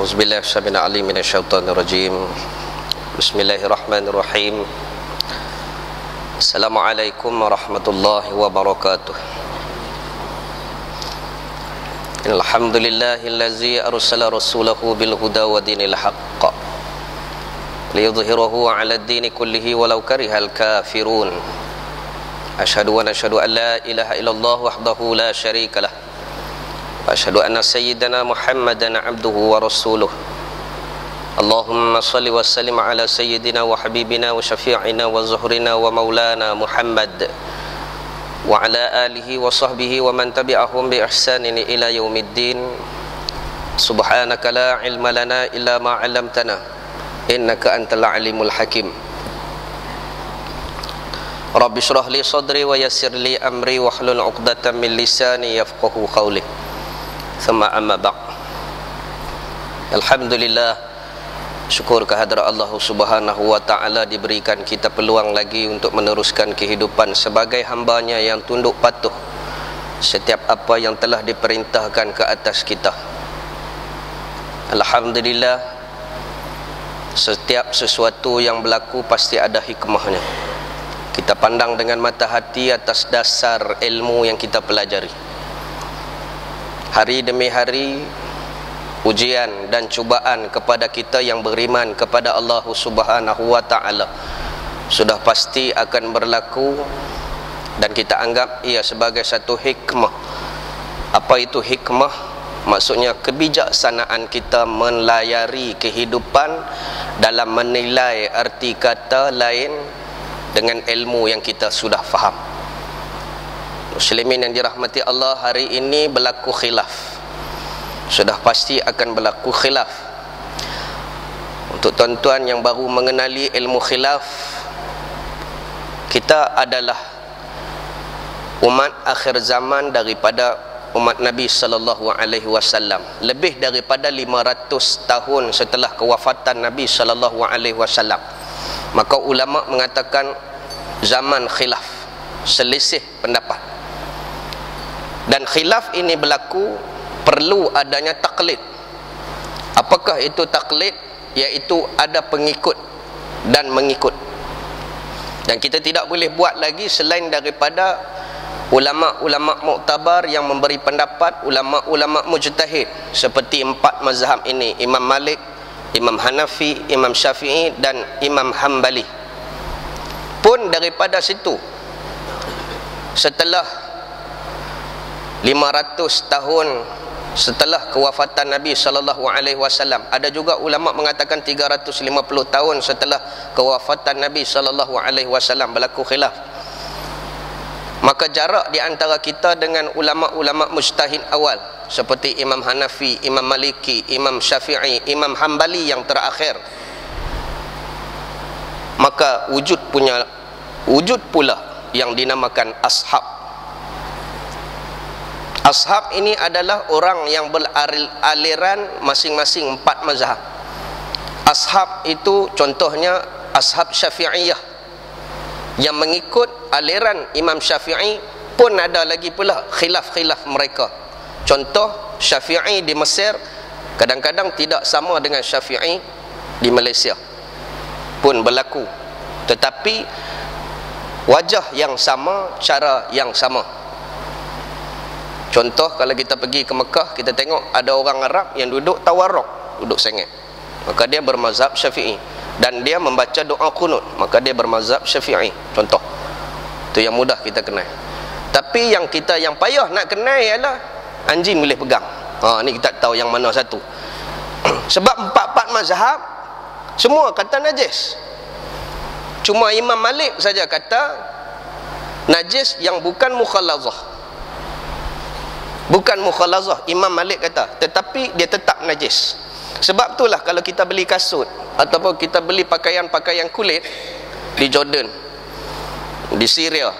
Auzubillahi syamina alim minasyaitonir rajim. Bismillahirrahmanirrahim. Assalamualaikum warahmatullahi wabarakatuh. Alhamdulillahillazi arsala rasulahu bil huda wa dinil haqq liyudhhirahu 'ala ad-dini kullihi walau karihal kafirun. Asyhadu an la ilaha illallah wahdahu la syarikalah. Asyhadu anna sayyidana Muhammadan abduhu wa rasuluh. Allahumma salli wa sallim ala sayyidina wa habibina wa syafi'ina wa zuhrina wa maulana Muhammad wa ala alihi wa sahbihi wa man tabi'ahum bi ihsanin ila yaumiddin. Subhanaka la ilma lana illa ma 'allamtana innaka antal alimul hakim. Rabbi shrah li sadri wa yassir li amri wa hlul 'uqdatam min lisani yafqahu qawli. Thumma amma ba'd. Alhamdulillah, syukur kehadrat Allah Subhanahu wa ta'ala diberikan kita peluang lagi untuk meneruskan kehidupan sebagai hambanya yang tunduk patuh setiap apa yang telah diperintahkan ke atas kita. Alhamdulillah, setiap sesuatu yang berlaku pasti ada hikmahnya. Kita pandang dengan mata hati atas dasar ilmu yang kita pelajari. Hari demi hari ujian dan cubaan kepada kita yang beriman kepada Allah Subhanahu wa ta'ala sudah pasti akan berlaku, dan kita anggap ia sebagai satu hikmah. Apa itu hikmah? Maksudnya kebijaksanaan kita melayari kehidupan dalam menilai arti kata lain dengan ilmu yang kita sudah faham. Muslimin yang dirahmati Allah, hari ini berlaku khilaf. Sudah pasti akan berlaku khilaf. Untuk tuan-tuan yang baru mengenali ilmu khilaf, kita adalah umat akhir zaman daripada umat Nabi sallallahu alaihi wasallam. Lebih daripada 500 tahun setelah kewafatan Nabi sallallahu alaihi wasallam. Maka ulama mengatakan zaman khilaf, selisih pendapat. Dan khilaf ini berlaku perlu adanya taklid. Apakah itu taklid? Iaitu ada pengikut dan mengikut. Dan kita tidak boleh buat lagi selain daripada ulama-ulama muktabar yang memberi pendapat, ulama-ulama mujtahid seperti 4 mazhab ini: Imam Malik, Imam Hanafi, Imam Syafi'i dan Imam Hambali. Pun daripada situ, setelah 500 tahun setelah kewafatan Nabi sallallahu alaihi wasallam, ada juga ulama mengatakan 350 tahun setelah kewafatan Nabi sallallahu alaihi wasallam berlaku khilaf. Maka jarak di antara kita dengan ulama-ulama mujtahid awal seperti Imam Hanafi, Imam Maliki, Imam Syafi'i, Imam Hambali yang terakhir, maka wujud pula yang dinamakan ashab. Ashab ini adalah orang yang beraliran masing-masing 4 mazhab. Ashab itu contohnya ashab Syafi'iyah yang mengikut aliran Imam Syafi'i, pun ada lagi pula khilaf-khilaf mereka. Contoh, Syafi'i di Mesir kadang-kadang tidak sama dengan Syafi'i di Malaysia, pun berlaku. Tetapi wajah yang sama, cara yang sama. Contoh, kalau kita pergi ke Mekah, kita tengok ada orang Arab yang duduk tawarruk, duduk sengit, maka dia bermazhab Syafi'i. Dan dia membaca doa qunut, maka dia bermazhab Syafi'i. Contoh, itu yang mudah kita kenal. Tapi yang kita yang payah nak kenal ialah anjing boleh pegang. Ni kita tahu yang mana satu. Sebab 4 mazhab semua kata najis. Cuma Imam Malik saja kata najis yang bukan mukhalazah. Bukan mukhalazah, Imam Malik kata, tetapi dia tetap najis. Sebab itulah kalau kita beli kasut ataupun kita beli pakaian-pakaian kulit di Jordan, di Syria,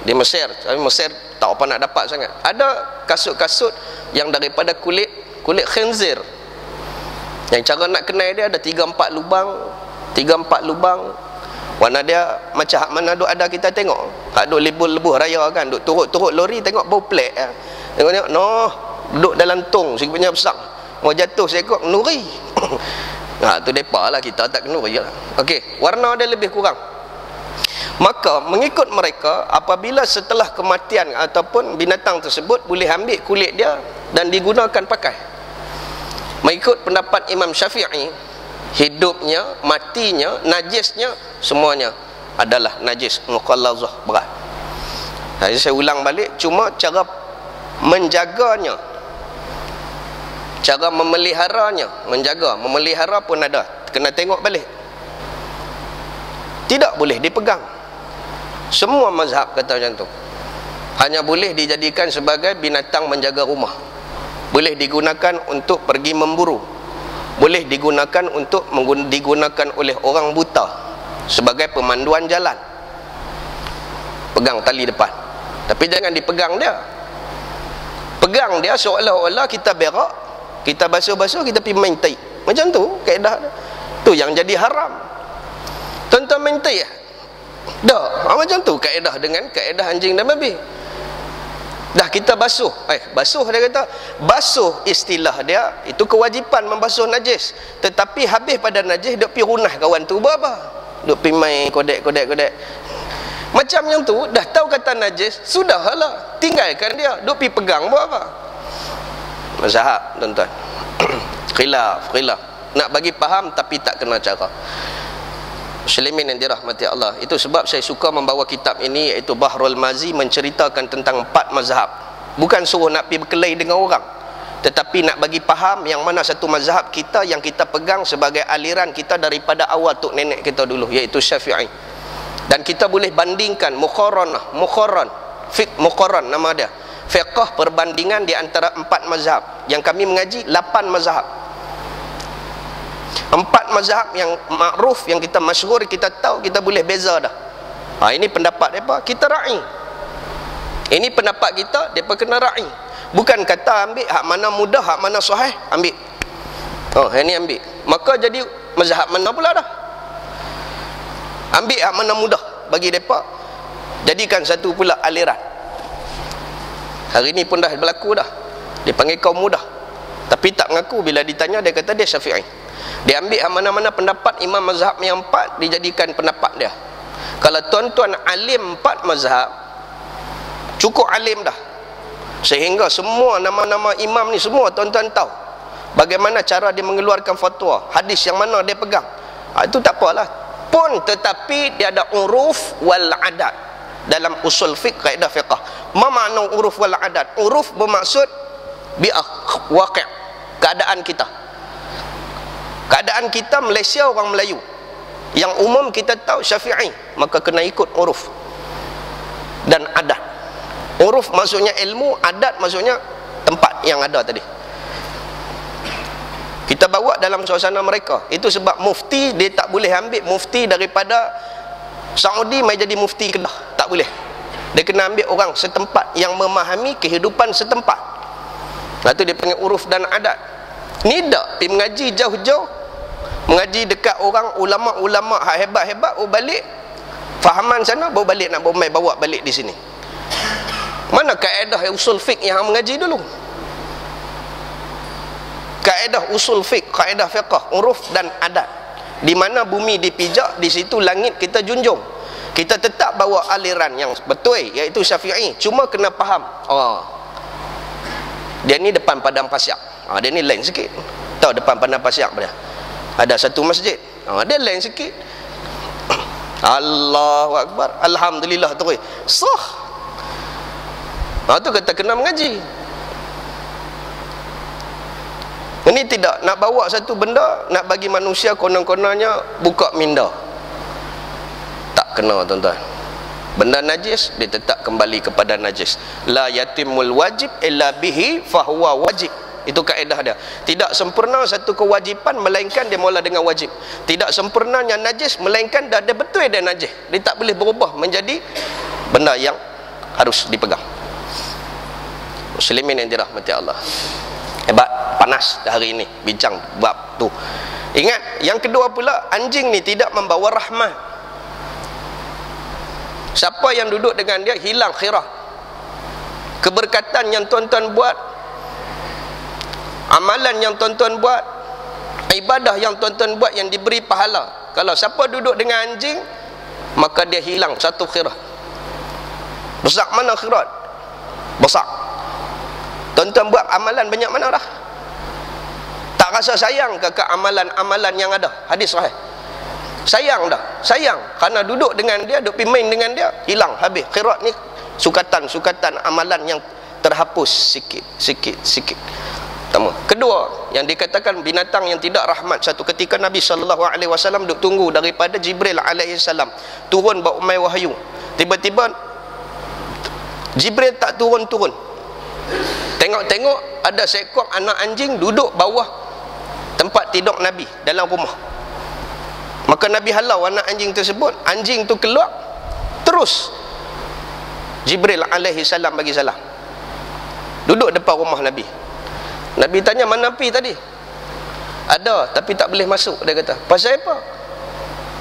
di Mesir, tapi Mesir tak apa nak dapat sangat, ada kasut-kasut yang daripada kulit khinzir, yang cara nak kenal dia ada 3-4 lubang. Warna dia macam hak mana duk ada kita tengok, hak duk lebuh raya kan, duk turut lori tengok bau pelik kan. Tengok, duduk dalam tong sikitnya besar, mau jatuh seekor nuri. tu depa lah, kita tak kena je lah. Okey, warna dia lebih kurang. Maka mengikut mereka, apabila setelah kematian ataupun binatang tersebut, boleh ambil kulit dia dan digunakan pakai. Mengikut pendapat Imam Syafi'i, hidupnya, matinya, najisnya, semuanya adalah najis mughallazah, berat. Jadi saya ulang balik, cuma cara menjaganya, cara memeliharanya, memelihara pun ada, kena tengok balik. Tidak boleh dipegang. Semua mazhab kata macam tu. Hanya boleh dijadikan sebagai binatang menjaga rumah, boleh digunakan untuk pergi memburu, boleh digunakan untuk digunakan oleh orang buta sebagai pemanduan jalan. Pegang tali depan, tapi jangan dipegang dia. Pegang dia seolah-olah kita berak, kita basuh-basuh, kita pergi main tai. Macam tu kaedah dia. Tu yang jadi haram. Tuan-tuan main tai lah. Dah, macam tu kaedah dengan kaedah anjing dan babi. Dah kita basuh, basuh dia kata, basuh istilah dia itu kewajipan membasuh najis. Tetapi habis pada najis, duk pi runah kawan tu buat apa? Duk pi main kodek. Macam yang tu, dah tahu kata najis, sudahlah, tinggalkan dia, duk pi pegang buat apa? Mazhab, tuan-tuan. khilaf. Nak bagi faham tapi tak kena cara. Muslimin yang dirahmati Allah, itu sebab saya suka membawa kitab ini, iaitu Bahrul Mazi, menceritakan tentang 4 mazhab. Bukan suruh nak pergi berkelahi dengan orang, tetapi nak bagi faham yang mana satu mazhab kita yang kita pegang sebagai aliran kita daripada awal tok nenek kita dulu, iaitu Syafi'i. Dan kita boleh bandingkan muqaran nama dia, fiqh perbandingan di antara 4 mazhab. Yang kami mengaji 8 mazhab. 4 mazhab yang makruf, yang kita masyhur, kita tahu, kita boleh beza dah. Ini pendapat mereka, kita ra'i. Ini pendapat kita, mereka kena ra'i. Bukan kata ambil hak mana mudah, hak mana sahih, ambil. Ini ambil. Maka jadi mazhab mana pula dah? Ambil hak mana mudah bagi mereka, jadikan satu pula aliran. Hari ini pun dah berlaku dah. Dia panggil kaum mudah, tapi tak mengaku. Bila ditanya, dia kata dia Syafi'i. Dia ambil mana-mana pendapat imam mazhab yang 4, dijadikan pendapat dia. Kalau tuan-tuan alim 4 mazhab, cukup alim dah, sehingga semua nama-nama imam ni semua tuan-tuan tahu bagaimana cara dia mengeluarkan fatwa, hadis yang mana dia pegang. Itu tak apalah pun, tetapi dia ada uruf wal adat dalam usul fiqh, kaedah fiqh. Apa makna uruf wal adat? Uruf bermaksud waqi', keadaan kita. Keadaan kita Malaysia orang Melayu, yang umum kita tahu Syafi'i, maka kena ikut uruf dan adat. Uruf maksudnya ilmu, adat maksudnya tempat yang ada tadi. Kita bawa dalam suasana mereka. Itu sebab mufti, dia tak boleh ambil mufti daripada Saudi mai jadi mufti Kedah, tak boleh. Dia kena ambil orang setempat yang memahami kehidupan setempat. Itu dia panggil uruf dan adat. Ni tak pergi mengaji jauh-jauh, mengaji dekat orang ulama-ulama hak hebat-hebat, balik fahaman sana, bawa balik nak bawa balik di sini. Mana kaedah usul fiqh yang mengaji dulu? Kaedah usul fiqh, kaedah fiqh, uruf dan adat. Di mana bumi dipijak, di situ langit kita junjung. Kita tetap bawa aliran yang betul, iaitu Syafi'i. Cuma kena faham, dia ni depan padang pasir, dia ni lain sikit. Tahu depan padang pasir dia ada satu masjid, dia lain sikit. Allahu Akbar, Alhamdulillah tu sah. Tu kata kena mengaji. Ini tidak nak bawa satu benda, nak bagi manusia konon-kononnya buka minda. Tak kena, tuan-tuan. Benda najis, dia tetap kembali kepada najis. La yatimul wajib illa bihi fahuwa wajib. Itu kaedah dia. Tidak sempurna satu kewajipan melainkan dia mula dengan wajib. Tidak sempurnanya najis melainkan dah ada betul dia najis. Dia tak boleh berubah menjadi benda yang harus dipegang. Muslimin yang dirahmati Allah. Hebat, panas hari ini bincang bab tu. Ingat, yang kedua pula, anjing ni tidak membawa rahmat. Siapa yang duduk dengan dia hilang khirah. Keberkatan yang tuan-tuan buat, amalan yang tuan-tuan buat, ibadah yang tuan-tuan buat yang diberi pahala. Kalau siapa duduk dengan anjing, maka dia hilang satu khairat. Besar mana khairat? Besar. Tuan-tuan buat amalan banyak mana dah? Tak rasa sayang ke amalan-amalan yang ada? Hadis sahih. Sayang dah, sayang. Kerana duduk dengan dia, duduk main dengan dia, hilang, habis. Khairat ni sukatan amalan yang terhapus sikit. Pertama. Kedua, yang dikatakan binatang yang tidak rahmat. Satu ketika Nabi SAW duduk tunggu daripada Jibril AS turun bawa umai wahyu. Tiba-tiba Jibril tak turun-turun. Tengok-tengok ada seekor anak anjing duduk bawah tempat tidur Nabi dalam rumah. Maka Nabi halau anak anjing tersebut. Anjing tu keluar, terus Jibril AS bagi salam. Duduk depan rumah Nabi. Nabi tanya, mana api tadi? Ada, tapi tak boleh masuk. Dia kata, pasal apa?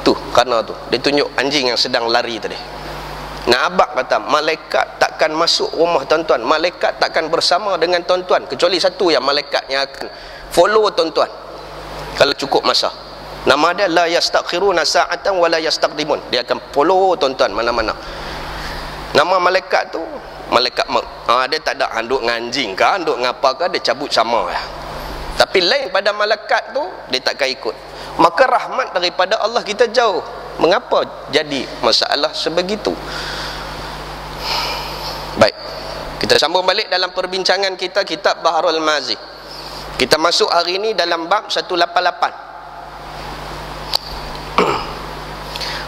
Tu, kerana tu. Dia tunjuk anjing yang sedang lari tadi. Nah, Abak kata, malaikat takkan masuk rumah tuan-tuan. Malaikat takkan bersama dengan tuan-tuan. Kecuali satu yang malaikat yang akan follow tuan-tuan kalau cukup masa. Nama dia, la yastakhiruna sa'atan wa la yastaqdimun. Dia akan follow tuan-tuan mana-mana. Nama malaikat tu malaikat maut. Dia tak ada handuk dengan anjing ke, handuk dengan apa ke, dia cabut sama ya. Tapi lain pada malaikat tu, dia takkan ikut. Maka rahmat daripada Allah kita jauh. Mengapa jadi masalah sebegitu? Baik, kita sambung balik dalam perbincangan kita, kitab Baharul Mazi. Kita masuk hari ini dalam bab 188.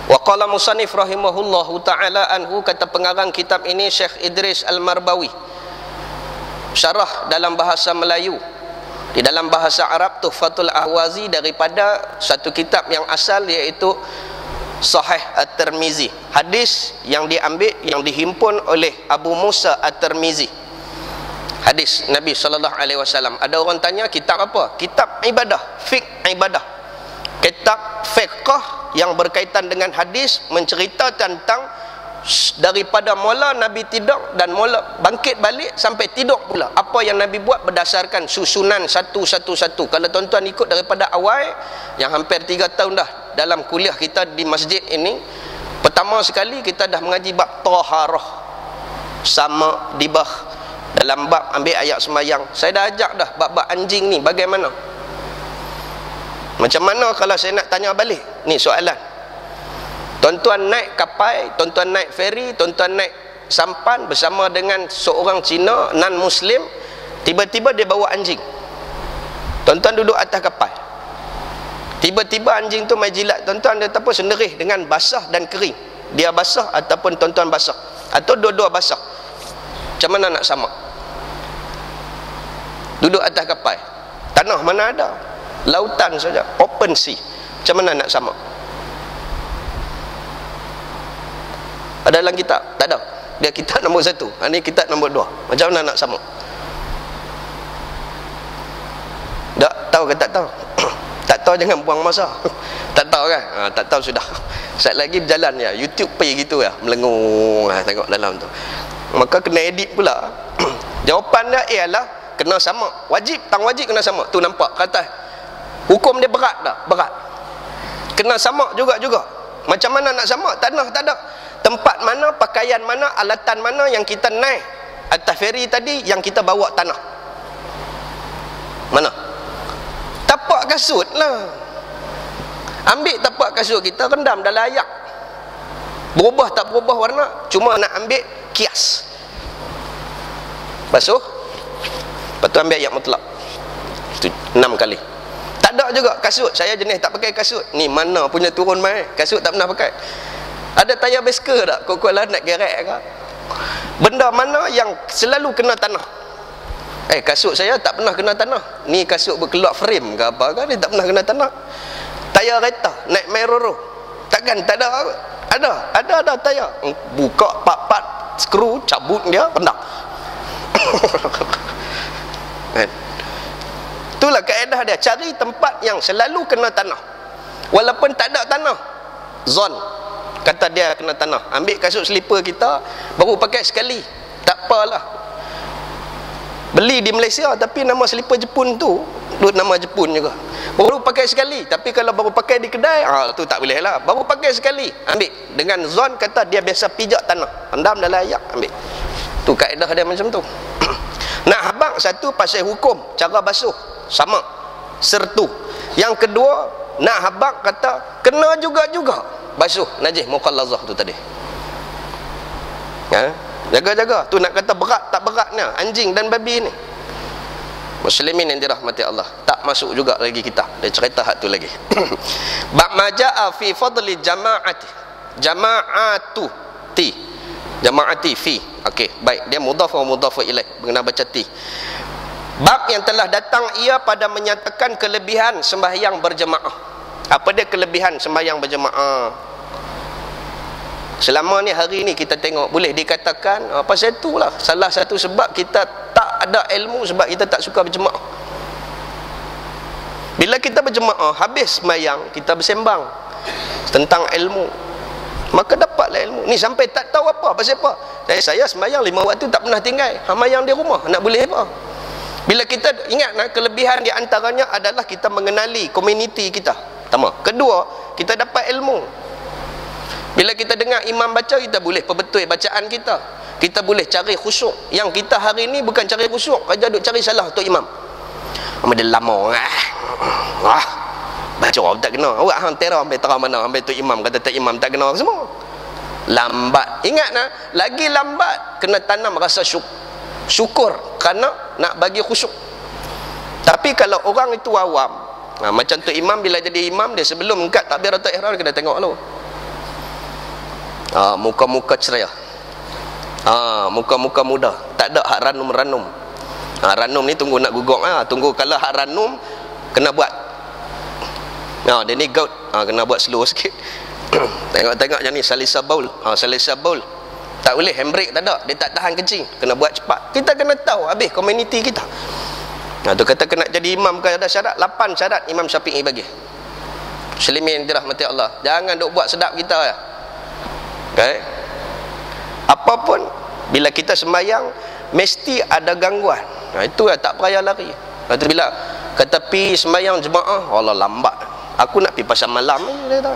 Wa qala musannif rahimahullahu ta'ala anhu, kata pengarang kitab ini Syekh Idris Al-Marbawi, syarah dalam bahasa Melayu, di dalam bahasa Arab Tuhfatul Ahwazi, daripada satu kitab yang asal iaitu Sahih At-Tirmizi. Hadis yang diambil, yang dihimpun oleh Abu Musa At-Tirmizi. Hadis Nabi SAW. Ada orang tanya, kitab apa? Kitab ibadah, fiqh ibadah. Kitab fiqh yang berkaitan dengan hadis, mencerita tentang daripada mula Nabi tidur dan mula bangkit balik sampai tidur pula, apa yang Nabi buat berdasarkan susunan satu-satu. Kalau tuan-tuan ikut daripada awal, yang hampir 3 tahun dah dalam kuliah kita di masjid ini, pertama sekali kita dah mengaji bab taharah sama dibah. Dalam bab ambil ayat semayang, saya dah ajak dah bab-bab anjing ni bagaimana. Macam mana kalau saya nak tanya balik? Ni soalan. Tuan-tuan naik kapal, tuan-tuan naik feri, tuan-tuan naik sampan bersama dengan seorang Cina non-Muslim, tiba-tiba dia bawa anjing. Tuan-tuan duduk atas kapal, tiba-tiba anjing tu mai jilat tuan-tuan, dia apa, senderih dengan basah dan kering. Dia basah ataupun tuan-tuan basah, atau dua-dua basah. Macam mana nak sama? Duduk atas kapal, tanah mana ada? Lautan saja, open sea. Macam mana nak sama? Ada dalam kitab? Tak ada. Dia kitab nombor 1, ini kitab nombor 2. Macam mana nak sama? Tak tahu ke tak tahu? Tak tahu jangan buang masa. Tak tahu kan? Tak tahu sudah. Sekejap lagi berjalan ya, YouTube pergi gitu ya, melengung tengok dalam tu. Maka kena edit pula. Jawapan dia ialah kena sama. Wajib, tang wajib kena sama. Tu nampak kata hukum dia berat tak? Berat. Kena sama juga. Macam mana nak sama? Tanah tak ada. Tempat mana, pakaian mana, alatan mana yang kita naik atas feri tadi yang kita bawa tanah? Mana? Tapak kasut lah. Ambil tapak kasut kita, rendam dalam air. Berubah tak berubah warna, cuma nak ambil kias. Basuh, lepas tu ambil ayat mutlak. Itu 6 kali. Tak ada juga kasut. Saya jenis tak pakai kasut. Ni mana punya turun mai? Kasut tak pernah pakai. Ada tayar bicycle tak? Kau-kau lah nak gerek ke? Benda mana yang selalu kena tanah? Kasut saya tak pernah kena tanah. Ni kasut berkeluar frame ke apa ke? Dia tak pernah kena tanah. Tayar kereta naik Meroro, takkan tak ada? Ada tayar. Buka part-part skru, cabut dia, rendah. Itulah kaedah dia. Cari tempat yang selalu kena tanah, walaupun tak ada tanah. Zon kata dia kena tanah. Ambil kasut selipar kita, baru pakai sekali, tak apalah. Beli di Malaysia tapi nama selipar Jepun tu duduk nama Jepun juga. Baru pakai sekali, tapi kalau baru pakai di kedai, tu tak boleh lah. Baru pakai sekali, ambil dengan zon kata dia biasa pijak tanah, rendam dalam air, ambil. Tu kaedah dia macam tu. Nak habaq satu pasal hukum cara basuh sama sertu. Yang kedua, nak habaq kata kena juga basuh najis mukhallazah tu tadi. Jaga-jaga tu, nak kata berat tak beratnya anjing dan babi ni. Muslimin yang dirahmati Allah, tak masuk juga lagi kita. Dia cerita hak tu lagi. Bab majaa fi fadli jamaati fi. Okey, baik, dia mudhaf wa mudhaf ilaih, kena baca ti. Bab yang telah datang ia pada menyatakan kelebihan sembahyang berjemaah. Apa dia kelebihan sembahyang berjemaah? Selama ni hari ni kita tengok boleh dikatakan pasal itulah salah satu sebab kita tak ada ilmu, sebab kita tak suka berjemaah. Bila kita berjemaah, habis sembahyang kita bersembang tentang ilmu, maka dapatlah ilmu. Ni sampai tak tahu apa pasal apa. Saya sembahyang 5 waktu tak pernah tinggal, sembahyang di rumah, nak boleh apa? Bila kita ingat kelebihan di antaranya adalah kita mengenali komuniti kita. Pertama, kedua, kita dapat ilmu. Bila kita dengar imam baca, kita boleh perbetul bacaan kita. Kita boleh cari khusyuk. Yang kita hari ni bukan cari khusyuk, kerja duk cari salah untuk imam. Dia lama. Baca tak kena. Awak hang terah sampai terah mana, sampai tu imam kata tak imam tak kena semua. Lambat. Ingat lagi lambat kena tanam rasa syukur kerana nak bagi khusyuk. Tapi kalau orang itu awam, macam tu imam bila jadi imam, dia sebelum angkat takbiratul ihram kena tengok dulu. Muka-muka ceria, muka-muka muda, tak ada hak ranum-ranum. Ranum ni tunggu nak gugok, tunggu kalau hak ranum kena buat. Dia ni gout, kena buat slow sikit. Tengok-tengok macam ni, salisa baul, salisa baul tak boleh, handbrake tak ada, dia tak tahan kencing, kena buat cepat. Kita kena tahu habis komuniti kita. Tu kata kena jadi imam kan ada syarat, 8 syarat Imam Syafi'i bagi. Muslimin dirahmati Allah, jangan duk buat sedap kita ya. Okay. Apapun bila kita sembahyang mesti ada gangguan. Itu tak payah lari. Kata bila kata pi sembahyang jemaah, Allah lambat. Aku nak pi pasal malam ni dia kata.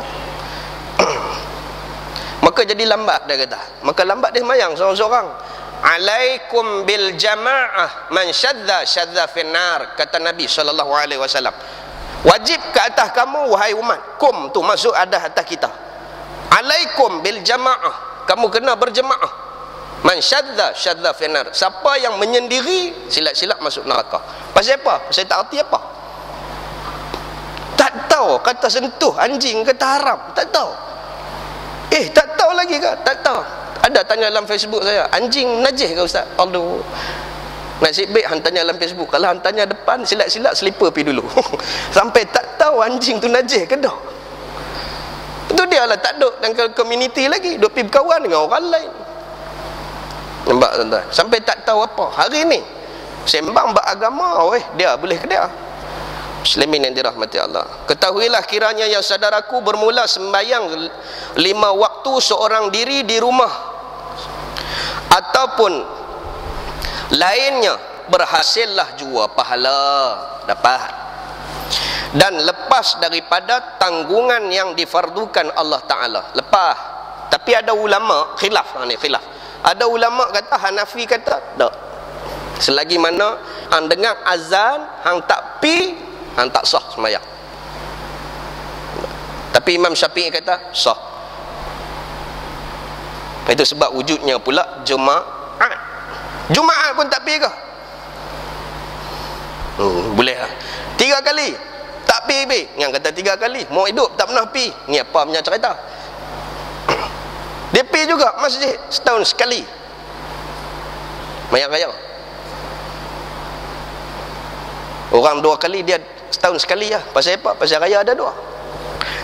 Maka jadi lambat dia kata. Maka lambat dia sembahyang seorang-seorang. Alaikum bil jamaah man syadza finnar, kata Nabi SAW. Wajib ke atas kamu wahai umat. Kum tu masuk ada atas kita. Alaikum bil jamaah, kamu kena berjemaah. Man syadza finnar, siapa yang menyendiri silap-silap masuk neraka. Pasal apa? Pasal tak erti apa, tak tahu kata sentuh anjing kata haram, tak tahu. Tak tahu lagi ke? Tak tahu. Ada tanya dalam Facebook saya, anjing najis ke ustaz? Aduh, nasib baik hang tanya dalam Facebook. Kalau hang tanya depan, silap-silap selipar pi dulu. Sampai tak tahu anjing tu najis ke dah. Itu dia lah, tak duduk dalam komuniti lagi, duduk pergi berkawan dengan orang lain. Nampak tuan-tuan? Sampai tak tahu apa. Hari ni sembang beragama, dia boleh ke dia? Muslimin yang dirahmati Allah, ketahuilah kiranya yang saudaraku bermula sembahyang 5 waktu seorang diri di rumah ataupun lainnya, berhasillah jua pahala dapat, dan lepas daripada tanggungan yang difardukan Allah Ta'ala. Lepas. Tapi ada ulama khilaf, khilaf. Ada ulama kata, Hanafi kata tak, selagi mana hang dengar azan hang tak pi, hang tak sah sembahyang. Tapi Imam Syafi'i kata sah. Itu sebab wujudnya pula Jumaat. Jumaat pun tak pi ke? Boleh lah 3 kali tak pi. Yang kata 3 kali mau hidup tak pernah pi, ni apa punya cerita? Dia pi juga masjid setahun sekali, mayang raya. Orang 2 kali, dia setahun sekali lah. Pasal apa? Pasal raya ada 2.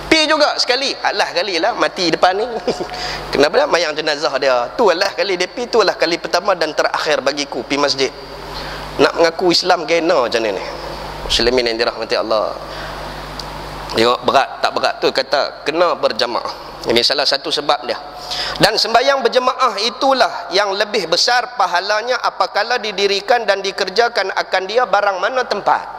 Pi juga sekali, alah kali lah mati depan ni. Kenapa dah? Mayang jenazah dia. Tu alah kali dia pi, tu alah kali pertama dan terakhir bagiku pi masjid. Nak mengaku Islam kena macam ni. Muslimin yang dirahmati Allah. Tengok berat tak berat tu, kata kena berjamaah. Ini salah satu sebab dia. Dan sembahyang berjemaah itulah yang lebih besar pahalanya apabila didirikan dan dikerjakan akan dia barang mana tempat.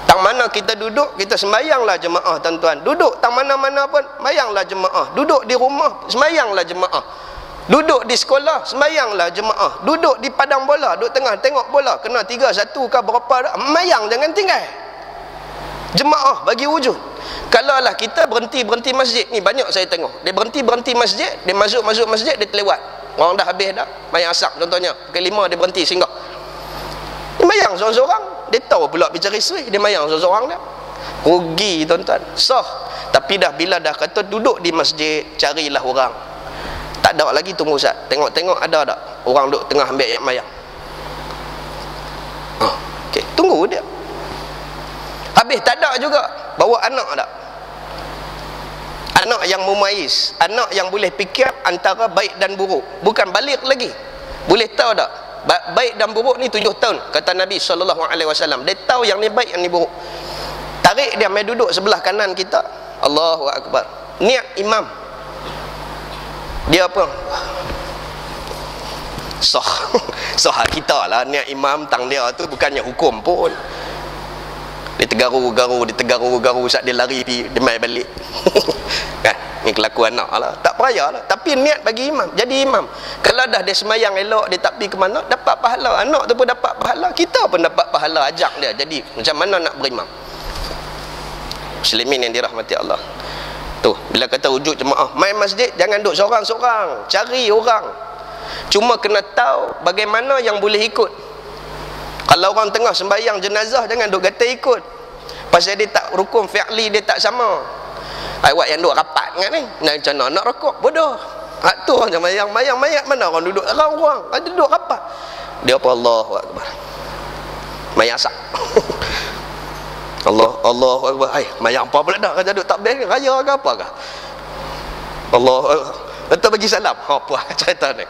Tang mana kita duduk, kita sembahyanglah jemaah tuan-tuan. Duduk tang mana-mana pun, sembahyanglah jemaah. Duduk di rumah, sembahyanglah jemaah. Duduk di sekolah, sembahyanglah jemaah. Duduk di padang bola, duduk tengah tengok bola, kena 3-1 ke berapa, sembahyang jangan tinggal. Jemaah bagi wujud. Kalau lah kita berhenti masjid ni, banyak saya tengok dia berhenti masjid, dia masuk masjid, dia terlewat, orang dah habis dah mayang asap contohnya, pukul 5 dia berhenti singgah, dia mayang seorang-seorang, dia tahu pula bicara isteri, dia mayang seorang-seorang dia, rugi tuan-tuan, sah. Tapi dah bila dah kata duduk di masjid, carilah orang, tak ada lagi tunggu Ustaz, tengok-tengok ada tak orang duduk tengah ambil ayat mayang, okay, tunggu dia. Habis tak ada juga, bawa anak tak, anak yang memais, anak yang boleh fikir antara baik dan buruk, bukan balik lagi, boleh tahu tak baik dan buruk ni 7 tahun kata Nabi SAW. Dia tahu yang ni baik, yang ni buruk, tarik dia main duduk sebelah kanan kita, Allahu Akbar, niat imam, dia apa sah kita lah niat imam tang dia tu, bukannya hukum pun. Dia tergaru-garu saat dia lari pergi, dia main balik. Kan? Ni kelakuan anak lah, tak peraya lah. Tapi niat bagi imam, jadi imam. Kalau dah dia semayang elok, dia tak pergi ke mana, dapat pahala. Anak tu pun dapat pahala, kita pun dapat pahala, ajak dia. Jadi macam mana nak berimam? Muslimin yang dirahmati Allah. Tu, bila kata wujud jemaah, main masjid jangan duduk seorang-seorang, cari orang. Cuma kena tahu bagaimana yang boleh ikut. Kalau orang tengah sembahyang jenazah, jangan duk kata ikut, pasal dia tak rukun fi'li, dia tak sama. Awak yang duk rapat kan ni, macam mana nak rokok, bodoh. Tu orang sembahyang mayat, mana orang duduk orang ada duduk rapat, dia apa Allahu Akbar, mayat sak. Allahu Akbar, mayat apa pula dah, kata duduk tak best raya ke apa ke, Allah kata bagi salam, apa cerita ni,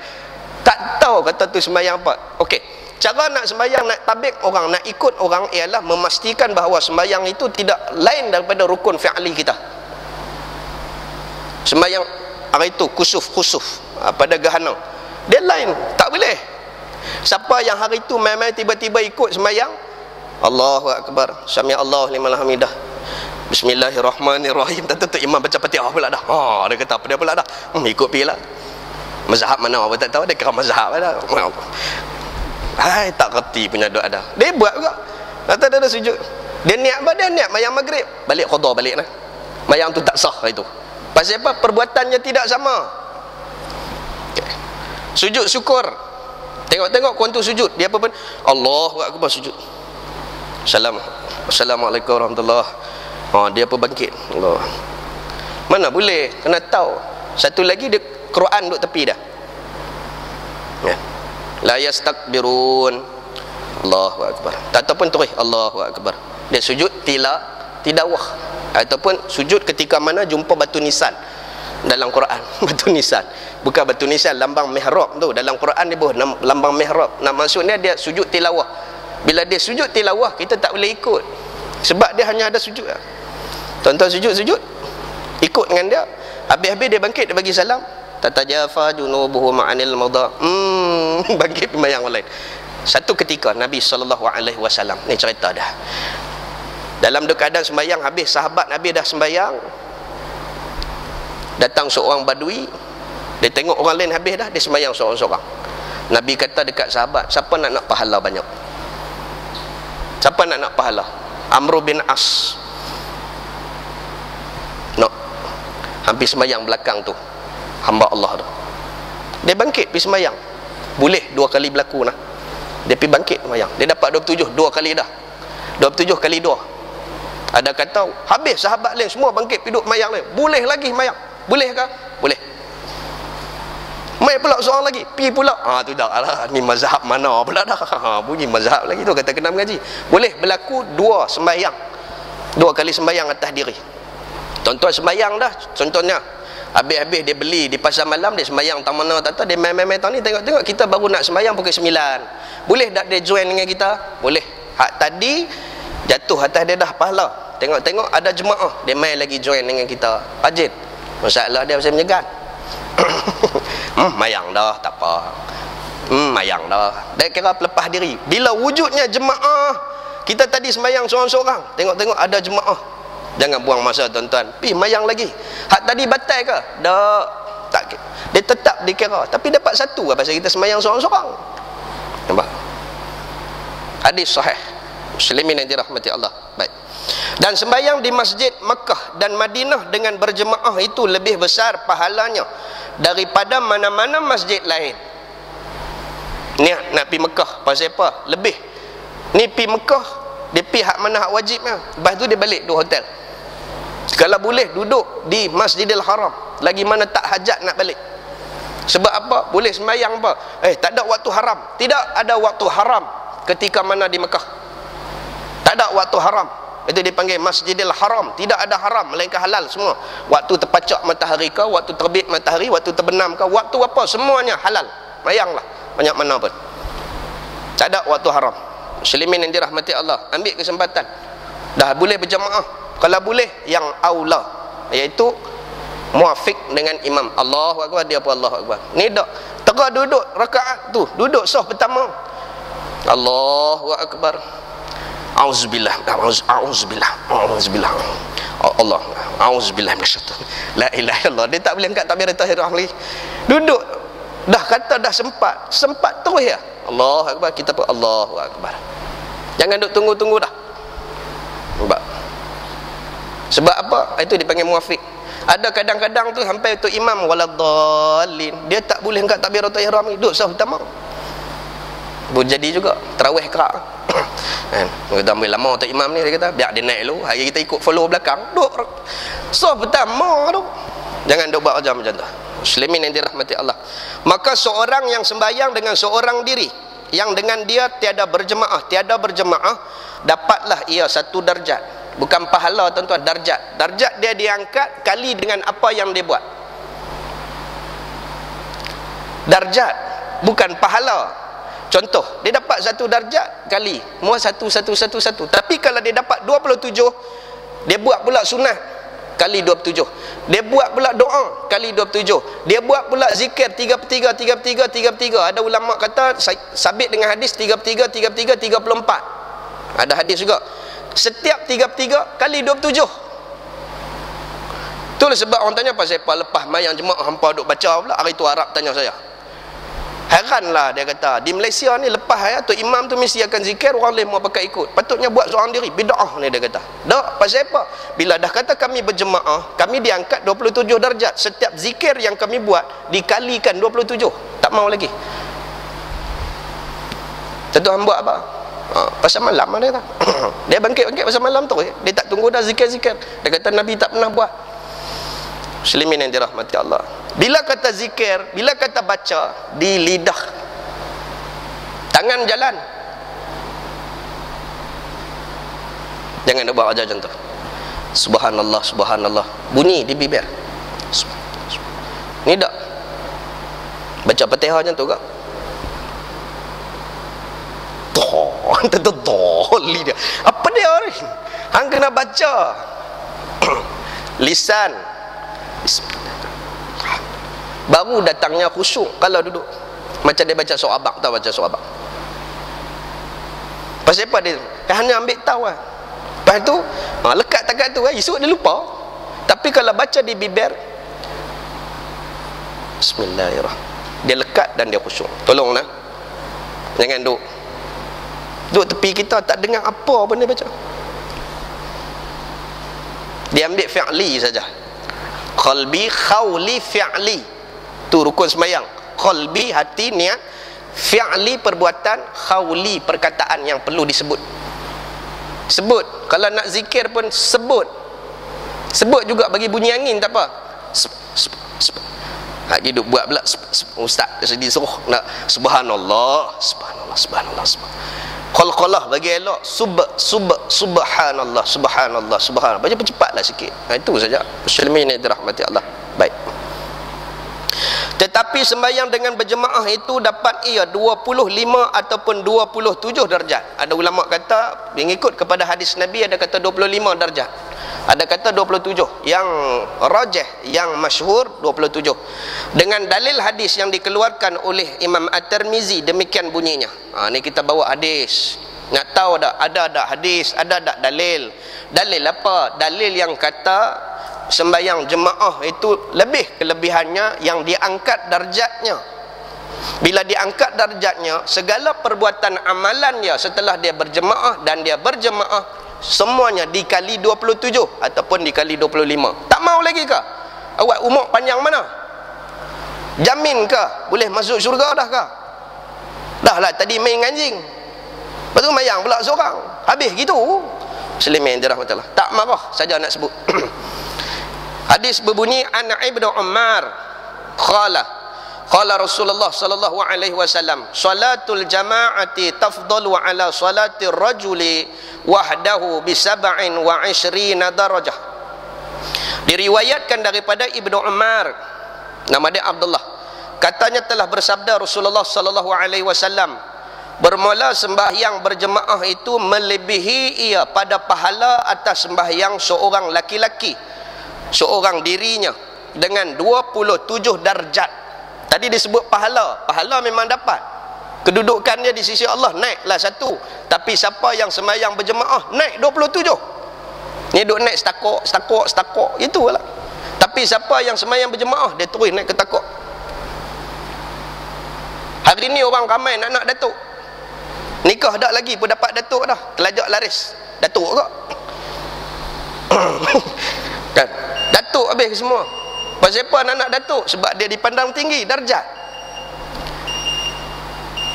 tak tahu kata tu sembahyang apa. Okey, cara nak sembahyang, nak tabik orang, nak ikut orang ialah memastikan bahawa sembahyang itu tidak lain daripada rukun fi'li kita. Sembahyang hari itu khusuf pada gerhana, dia lain, tak boleh. Siapa yang hari itu main-main tiba-tiba ikut sembahyang, Allahu Akbar, sami Allah liman hamidah, Bismillahirrahmanirrahim, tentu imam baca Fatihah pula dah. Dia kata apa dia pula dah, ikut pergi lah. Mazhab mana apa tak tahu, dia kira mazhab dah. Tak kerti punya doa dah. Dia buat juga. Kata dia ada sujud. Dia niat apa? Dia niat mayang maghrib. Balik qada balik lah. Mayang tu tak sah itu. Pasal apa? Perbuatannya tidak sama. Okay. Sujud syukur. Tengok-tengok kuantu sujud. Dia apa pun? Allahu Akbar sujud. Assalamualaikum warahmatullahi. Dia apa bangkit. Allah. Mana boleh? Kena tahu. Satu lagi dia Quran duduk tepi dah. Ya. La yastakbirun, Allahu Akbar, ataupun terus Allahu Akbar. Dia sujud tilawah, ataupun sujud ketika mana jumpa batu nisan dalam Quran. Batu nisan, bukan batu nisan, lambang mihrab tu dalam Quran dia lambang mihrab. Nak maksudnya dia sujud tilawah. Bila dia sujud tilawah, kita tak boleh ikut, sebab dia hanya ada sujud. Tuan-tuan sujud ikut dengan dia, habis-habis dia bangkit, dia bagi salam, tatajafa junubuhum anil madha, bangkit sembahyang lain. Satu ketika Nabi SAW, ni cerita dah, dalam keadaan sembahyang habis, sahabat Nabi dah sembahyang, datang seorang badui, dia tengok orang lain habis dah, dia sembahyang seorang-seorang. Nabi kata dekat sahabat, siapa nak pahala banyak? Siapa nak pahala? Amr bin As hampir sembahyang belakang tu, hamba Allah tu, dia bangkit pergi sembahyang, boleh 2 kali berlaku lah. Dia pergi bangkit sembahyang, dia dapat 27, 2 kali dah, 27 kali 2. Ada kata habis sahabat lain semua bangkit pergi duduk sembahyang lain, boleh lagi sembahyang, boleh ke? Boleh. Mai pula seorang lagi pergi pula, tu dah lah, ni mazhab mana pula dah, bunyi mazhab lagi tu, kata kena mengaji. Boleh berlaku 2 sembahyang, 2 kali sembahyang atas diri. Tuan-tuan sembahyang dah, contohnya habis-habis dia beli di pasar malam, dia sembahyang tang mana tak tahu, dia main-main tang ni, tengok-tengok kita baru nak sembahyang pukul 9, boleh tak dia join dengan kita? Boleh. Hak tadi jatuh atas dia dah pahala, tengok-tengok ada jemaah, dia main lagi join dengan kita, rajin. Masalah dia pasal menyegan. mayang dah, tak apa. Mayang dah. Dah kira lepas diri. Bila wujudnya jemaah, kita tadi sembahyang seorang-seorang, tengok-tengok ada jemaah. Jangan buang masa tuan-tuan. Mayang lagi. Hak tadi batal ke? Dah. Tak. Dia tetap dikira. Tapi dapat satu lah pasal kita sembahyang seorang-seorang. Nampak? Hadis sahih. Muslimin yang dirahmati Allah. Baik. Dan sembahyang di masjid Makkah dan Madinah dengan berjemaah itu lebih besar pahalanya daripada mana-mana masjid lain. Niat nak pergi Mekah pasal apa? Lebih. Ni pergi Mekah, dia pergi hak mana hak wajibnya. Lepas tu dia balik duduk hotel. Kalau boleh duduk di Masjidil Haram, lagi mana tak hajat nak balik. Sebab apa? Boleh sembahyang apa? Tak ada waktu haram. Tidak ada waktu haram ketika mana di Mekah. Tak ada waktu haram. Itu dipanggil Masjidil Haram. Tidak ada haram, melainkan halal semua. Waktu terpacak matahari ke, waktu terbit matahari, waktu terbenam ke, waktu apa, semuanya halal. Bayanglah, banyak mana pun. Tak ada waktu haram. Muslimin yang dirahmati Allah, ambil kesempatan. Dah boleh berjamaah. Kalau boleh, yang aula, iaitu muafiq dengan imam. Allahu Akbar, dia pun Allahu Akbar. Ni dak tengah duduk rakaat tu, duduk saf pertama, Allahu Akbar, auzubillah, auzubillah, auzubillah, Allah, auzubillah minasyaitan, la ilaha illallah. Dia tak boleh angkat takbiratul ihram lagi. Duduk dah kata dah sempat terus ya, Allahu Akbar, kita pun Allahu Akbar. Jangan duk tunggu-tunggu dah. Sebab apa? Itu dipanggil muafiq. Ada kadang-kadang tu sampai tu imam waladhdallin, dia tak boleh angkat takbiratul ihram, duduk saf pertama. Boleh jadi juga tarawih kerak. Kan? Kita ambil lama tu imam ni, dia kata biar dia naik dulu, hari kita ikut follow belakang, duduk saf pertama tu. Jangan duk buat macam tu. Muslimin yang dirahmati Allah. Maka seorang yang sembahyang dengan seorang diri, yang dengan dia tiada berjemaah, dapatlah ia satu darjat. Bukan pahala tuan-tuan, darjat. Darjat dia diangkat kali dengan apa yang dia buat. Darjat, bukan pahala. Contoh, dia dapat satu darjat kali muat satu. Tapi kalau dia dapat 27, dia buat pula sunat kali 27. Dia buat pula doa kali 27. Dia buat pula zikir 33. Ada ulama kata sabit dengan hadis 33 34. Ada hadis juga. Setiap 33 kali 27. Itulah sebab orang tanya pasal apa lepas mayang jemaah hampa duk baca pula. Hari tu Arab tanya saya. Heranlah dia kata, di Malaysia ni lepas tu imam tu mesti akan zikir, orang lain mau pakai ikut. Patutnya buat seorang diri, bid'ah ni dia kata. Tak, pasal apa? Bila dah kata kami berjemaah, kami diangkat 27 darjat. Setiap zikir yang kami buat dikalikan 27. Tak mau lagi. Tentu hang buat apa? Pasal malam dia kata. Dia bangkit pasal malam tu, dia tak tunggu dah zikir-zikir. Dia kata Nabi tak pernah buat. Muslimin yang dirahmati Allah, bila kata zikir, bila kata baca, di lidah, tangan jalan. Jangan dia buat aja contoh subhanallah, subhanallah, bunyi di bibir. Ni tak baca Fatihah macam tu ke? Tentu doli dia. Apa dia ni? Hang kena baca. Lisan. Baru datangnya khusyuk kalau duduk. Macam dia baca surah Abaq, tahu baca surah Abaq. Pasal apa dia? Hanya ambil tahu lah. Lepas tu, lekat takat tu, esok dia lupa. Tapi kalau baca di bibir, Bismillahirrahmanirrahim, dia lekat dan dia khusyuk. Tolonglah, jangan duduk tepi kita tak dengar apa pun dia baca. Dia ambil fi'li saja. Qalbi, khawli, fi'li. Tu rukun sembahyang. Qalbi, hati, niat. Fi'li, perbuatan. Khawli, perkataan yang perlu disebut. Sebut. Kalau nak zikir pun sebut. Sebut juga bagi bunyi angin, tak apa. Lagi duk buat pula ustaz dia suruh nak subhanallah, subhanallah, subhanallah, subhanallah. Qalqalah bagi elok, subhanallah, subhanallah, subhanallah. Baca cepatlah sikit. Itu saja. Muslimin yang dirahmati Allah. Baik. Tetapi sembahyang dengan berjemaah itu dapat ia 25 ataupun 27 darjat. Ada ulama kata mengikut kepada hadis Nabi, ada kata 25 darjat. Ada kata 27. Yang rajih, yang masyhur 27. Dengan dalil hadis yang dikeluarkan oleh Imam At-Tirmizi, demikian bunyinya. Ni kita bawa hadis. Nak tahu tak ada tak hadis, ada tak dalil? Dalil apa? Dalil yang kata sembahyang jemaah itu lebih kelebihannya yang diangkat darjatnya. Bila diangkat darjatnya, segala perbuatan amalan dia setelah dia berjemaah dan dia berjemaah semuanya dikali 27 ataupun dikali 25. Tak mau lagi ke? Awak umur panjang mana? Jamin ke boleh masuk syurga dah ke? Dah lah tadi main anjing, lepas tu mayang pula seorang, habis gitu. Muslimin dirahmatillah, tak marah saja nak sebut. Hadis berbunyi, an Ibnu Umar qala Rasulullah sallallahu alaihi wasallam, salatul jama'ati tafdalu ala salatir rajuli wahdahu bi 27 darajah. Diriwayatkan daripada Ibnu Umar, nama dia Abdullah, katanya telah bersabda Rasulullah sallallahu alaihi wasallam, bermula sembahyang berjemaah itu melebihi ia pada pahala atas sembahyang seorang laki-laki seorang dirinya dengan 27 darjat. Tadi disebut pahala. Pahala memang dapat, kedudukan dia di sisi Allah naiklah satu. Tapi siapa yang sembahyang berjemaah naik 27. Ni duk naik setakuk itulah. Tapi siapa yang sembahyang berjemaah dia terus naik ke takuk. Hari ni orang ramai nak datuk. Nikah dak lagi pun dapat datuk dah. Kelajak laris datuk ke? Kan? Datuk habis semua. Pasal apa nak datuk? Sebab dia dipandang tinggi darjat.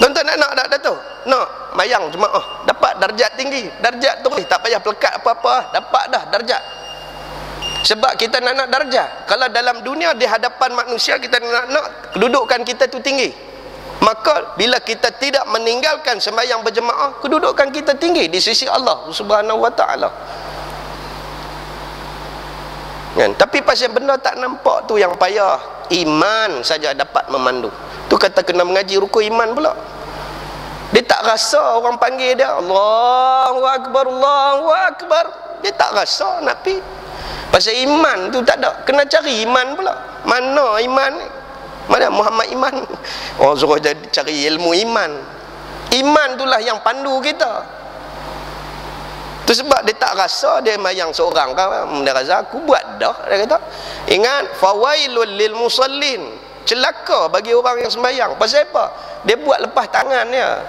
Tuan-tuan nak datuk? Nak mayang jemaah dapat darjat tinggi, darjat terus, tak payah pelekat apa-apa, dapat dah darjat. Sebab kita nak darjat. Kalau dalam dunia di hadapan manusia kita nak kedudukan kita tu tinggi, maka bila kita tidak meninggalkan sembahyang berjemaah, kedudukan kita tinggi di sisi Allah Subhanahu wa taala. Kan? Tapi pasal benda tak nampak tu yang payah. Iman saja dapat memandu. Tu kata kena mengaji rukun iman pula. Dia tak rasa orang panggil dia Allahu Akbar, Allahu Akbar, dia tak rasa nak pi. Pasal iman tu tak ada. Kena cari iman pula. Mana iman ni? Mana Muhammad iman? Oh, suruh jadi cari ilmu iman. Iman itulah yang pandu kita. Tu sebab dia tak rasa dia mayang seorang kan. Dia rasa aku buat dah. Dia kata, ingat, fawailul lil musallin, celaka bagi orang yang sembahyang. Pasal apa? Dia buat lepas tangan dia.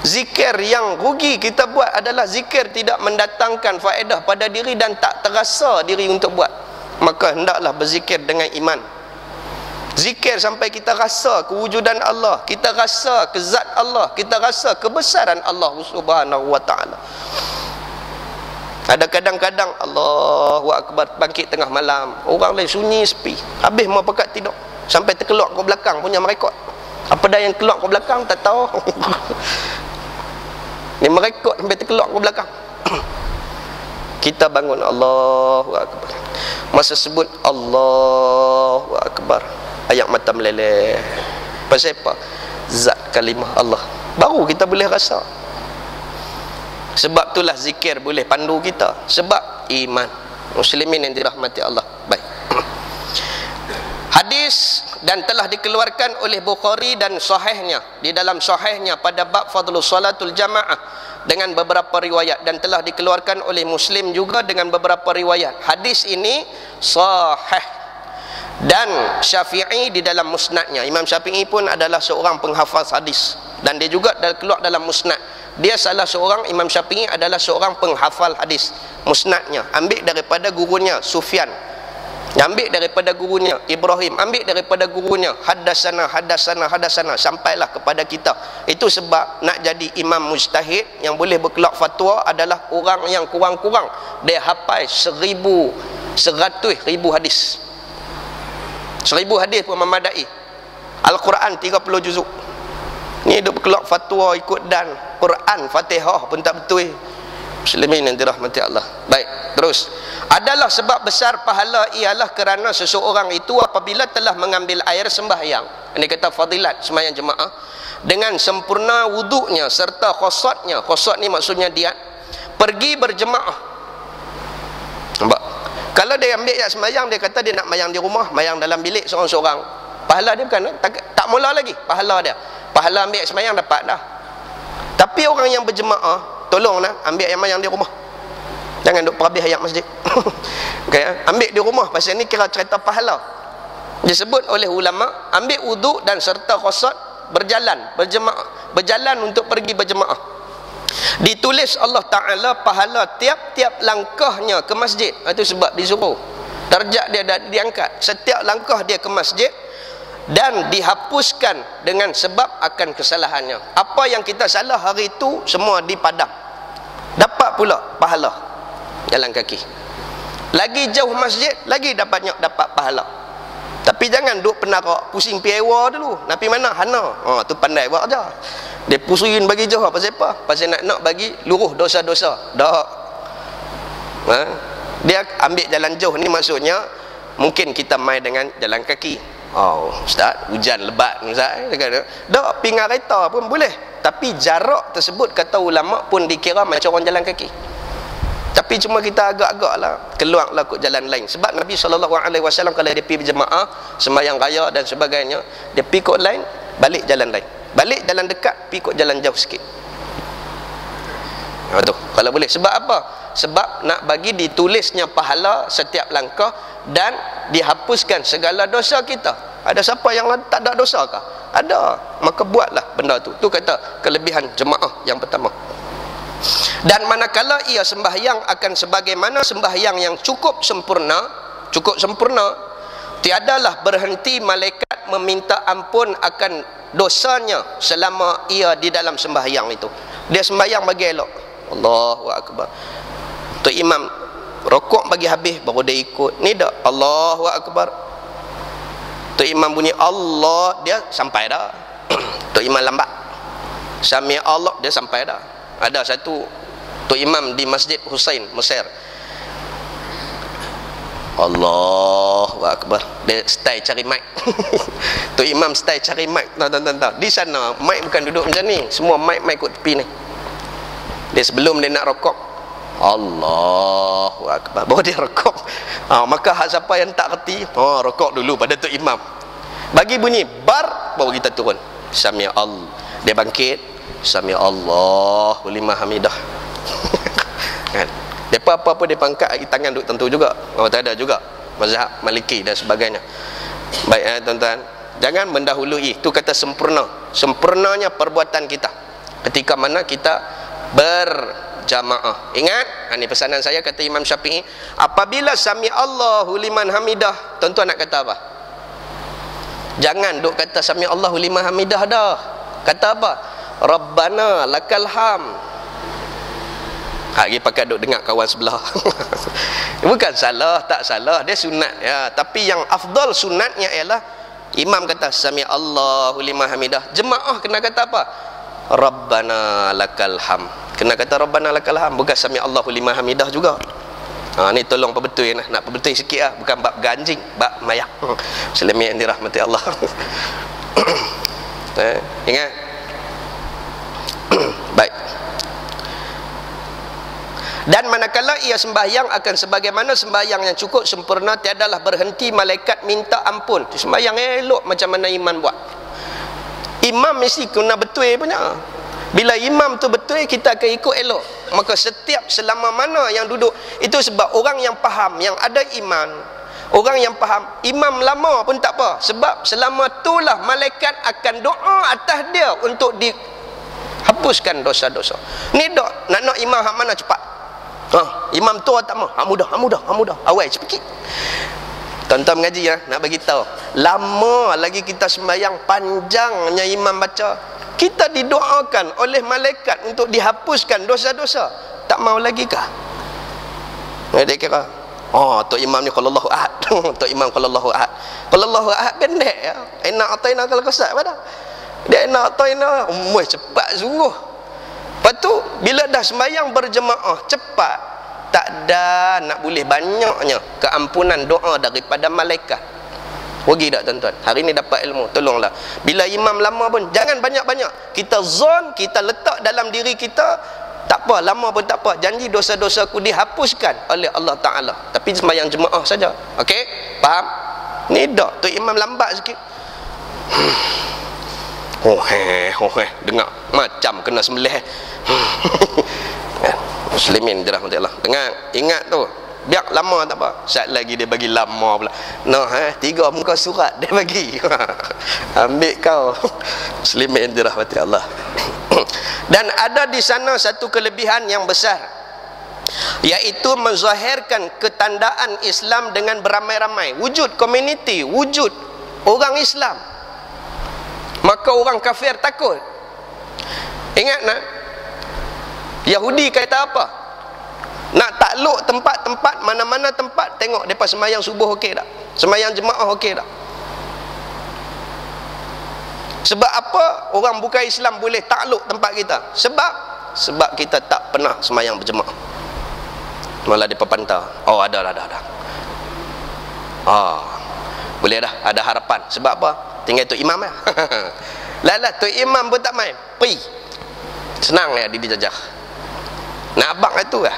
Zikir yang rugi kita buat adalah zikir tidak mendatangkan faedah pada diri dan tak terasa diri untuk buat. Maka hendaklah berzikir dengan iman. Zikir sampai kita rasa kewujudan Allah, kita rasa kezat Allah, kita rasa kebesaran Allah Subhanahu wa taala. Ada kadang-kadang Allahu Akbar bangkit tengah malam, orang lain sunyi sepi, habis mau pekat tidur sampai terkelak ke belakang punya merekod. Apa dah yang keluar ke belakang tak tahu. Ni merekod sampai terkelak ke belakang. Kita bangun Allahu Akbar. Masa sebut Allahu Akbar, ayat mata meleleh. Pasal apa? Zat kalimah Allah. Baru kita boleh rasa. Sebab itulah zikir boleh pandu kita. Sebab iman. Muslimin yang dirahmati Allah. Baik. Hadis dan telah dikeluarkan oleh Bukhari dan sahihnya, di dalam sahihnya pada bab fadlus salatul jamaah dengan beberapa riwayat, dan telah dikeluarkan oleh Muslim juga dengan beberapa riwayat. Hadis ini sahih. Dan Syafi'i di dalam musnadnya, Imam Syafi'i pun adalah seorang penghafaz hadis dan dia juga keluar dalam musnad. Dia salah seorang, Imam Syafi'i adalah seorang penghafal hadis. Musnadnya ambil daripada gurunya Sufyan, ambil daripada gurunya Ibrahim, ambil daripada gurunya hadasana sampailah kepada kita. Itu sebab nak jadi imam mujtahid yang boleh berkelak fatwa adalah orang yang kurang-kurang dia hafal 1,100,000 hadis. 1,000 hadis pun memadai. Al-Quran 30 juzuk. Ni duk berkelak fatwa ikut dan Quran Fatihah pun tak betul. Muslimin yang dirahmati Allah. Baik, terus. Adalah sebab besar pahala ialah kerana seseorang itu apabila telah mengambil air sembahyang, ini kata fadilat sembahyang jemaah, dengan sempurna wuduknya serta khosatnya. Khosat ni maksudnya diat. pergi berjemaah. Nampak? Kalau dia ambil ayat sembahyang, dia kata dia nak mayang di rumah, mayang dalam bilik seorang-seorang, pahala dia bukan, tak mula lagi pahala dia. Pahala ambil ayat sembahyang dapat dah. Tapi orang yang berjemaah, tolonglah ambil ayat mayang di rumah, jangan duk perhabis ayat masjid. Okay, ambil di rumah, pasal ni kira cerita pahala. Disebut oleh ulama, ambil wuduk dan serta qasad, berjalan, berjemaah, berjalan untuk pergi berjemaah. Ditulis Allah Ta'ala pahala tiap-tiap langkahnya ke masjid. Itu sebab disuruh, darjat dia diangkat setiap langkah dia ke masjid, dan dihapuskan dengan sebab akan kesalahannya. Apa yang kita salah hari itu semua dipadam, dapat pula pahala jalan kaki. Lagi jauh masjid, lagi dapat pahala. Tapi jangan duk penarak, pusing piewa dulu. Nak pergi mana? Hana. Tu pandai buat aja. Dia pusingin bagi jauh pasal apa? Pasal nak bagi luruh dosa-dosa. Dak. Dia ambil jalan jauh ni maksudnya mungkin kita main dengan jalan kaki. Ustaz, hujan lebat ni Ustaz. Dak, pingat kereta pun boleh. Tapi jarak tersebut kata ulama pun dikira macam orang jalan kaki. Tapi cuma kita agak-agak lah keluarlah kot jalan lain. Sebab Nabi SAW kalau dia pergi berjemaah, sembahyang raya dan sebagainya, dia pergi kot lain, balik jalan lain. Balik jalan dekat, pergi kot jalan jauh sikit. Tu kalau boleh. Sebab apa? Sebab nak bagi ditulisnya pahala setiap langkah dan dihapuskan segala dosa kita. Ada siapa yang tak ada dosa kah? Ada. Maka buatlah benda tu. Tu kata kelebihan jemaah yang pertama. Dan manakala ia sembahyang akan sebagaimana sembahyang yang cukup sempurna, tiadalah berhenti malaikat meminta ampun akan dosanya selama ia di dalam sembahyang itu. Dia sembahyang bagi elok, Allahu Akbar. Tu imam rokok bagi habis baru dia ikut. Ni dak Allahu Akbar. Tu imam bunyi Allah, dia sampai dah. Tu imam lambat. Sami Allah, dia sampai dah. Ada satu tu imam di Masjid Husain, Mesir. Allahu Akbar. Dia style cari mic. Tu imam style cari mic. Tahu. Di sana mic bukan duduk macam ni. Semua mic kat tepi ni. Dia sebelum dia nak rokok, Allahu Akbar, baru dia rokok. Maka hak siapa yang tak reti, rokok dulu pada tu imam. Bagi bunyi bar, baru kita turun. Sami Allah. Dia bangkit. Sami Allahu liman hamidah. Kan? Depa apa-apa dia pangkat tangan duk tentu juga. Tak ada juga mazhab Maliki dan sebagainya. Baik tuan-tuan, jangan mendahului. Itu kata sempurna. Sempurnanya perbuatan kita ketika mana kita berjamaah. Ingat, ini pesanan saya kata Imam Syafi'i, apabila sami Allahu liman hamidah, tuan-tuan nak kata apa? Jangan duk kata sami Allahu liman hamidah dah. Kata apa? Rabbana lakal ham. Lagi pakai duk dengar kawan sebelah. Bukan salah, tak salah, dia sunat ya. Tapi yang afdal sunatnya ialah imam kata sami Allahu liman hamidah. Jemaah kena kata apa? Rabbana lakal ham. Kena kata Rabbana lakal ham, bukan sami Allahu liman hamidah juga. Ni tolong perbetul ya, nak perbetul sikit lah. Bukan bab ganjing, bab mayak. Selami yang dirahmati Allah. Ingat. Baik. Dan manakala ia sembahyang akan sebagaimana sembahyang yang cukup sempurna, tiadalah berhenti malaikat minta ampun. Sembahyang elok macam mana imam buat. Imam mesti kena betul punya. Bila imam tu betul, kita akan ikut elok. Maka setiap selama mana yang duduk, itu sebab orang yang faham, yang ada iman, orang yang faham, imam lama pun tak apa. Sebab selama itulah malaikat akan doa atas dia untuk dihapuskan dosa-dosa. Ni dok nak imam hak mana cepat. Imam tua tak mau. Hak mudah. Awal cepet. Tuan-tuan mengaji ya, nak bagi tahu. Lama lagi kita sembahyang, panjangnya imam baca, kita didoakan oleh malaikat untuk dihapuskan dosa-dosa. Tak mau lagi kah? Dia kira, tok imam ni qallallahu ahad. Tok imam qallallahu ahad. Qallallahu ahad pendek ya. Enak ataina kalau kesat pada. Dia enak ataina cepat sungguh. Lepas tu bila dah sembahyang berjemaah cepat, tak ada nak boleh banyaknya keampunan doa daripada malaikat. Rugi tak tuan-tuan? Hari ni dapat ilmu, tolonglah. Bila imam lama pun jangan banyak-banyak. Kita zon, kita letak dalam diri kita, Tak apa, lama pun tak apa. Janji dosa-dosa aku dihapuskan oleh Allah Ta'ala. Tapi sembahyang jemaah saja. Okey? Faham? Ni dak. Tu imam lambat sikit. Dengar. Macam kena sembelih. Muslimin dirahmati Allah. Dengar. Ingat tu. Biar lama tak apa. Sat lagi dia bagi lama pula. Noh, 3 muka surat dia bagi. Ambil kau. Muslimin dirahmati Allah. Dan ada di sana satu kelebihan yang besar, iaitu menzahirkan ketandaan Islam dengan beramai-ramai. Wujud komuniti, wujud orang Islam, maka orang kafir takut. Ingat nak, Yahudi kata apa? Nak takluk tempat-tempat, mana-mana tempat, tengok mereka sembahyang subuh okey tak? Sembahyang jemaah okey tak? Sebab apa orang bukan Islam boleh takluk tempat kita? Sebab kita tak pernah sembahyang berjemaah. Malah dia pantau. Oh, ada. Boleh dah, ada harapan. Sebab apa? Tinggal tu imam lah. Lah tu imam pun tak main. Pergi. Senang ya dijajah. Nak abang itu lah.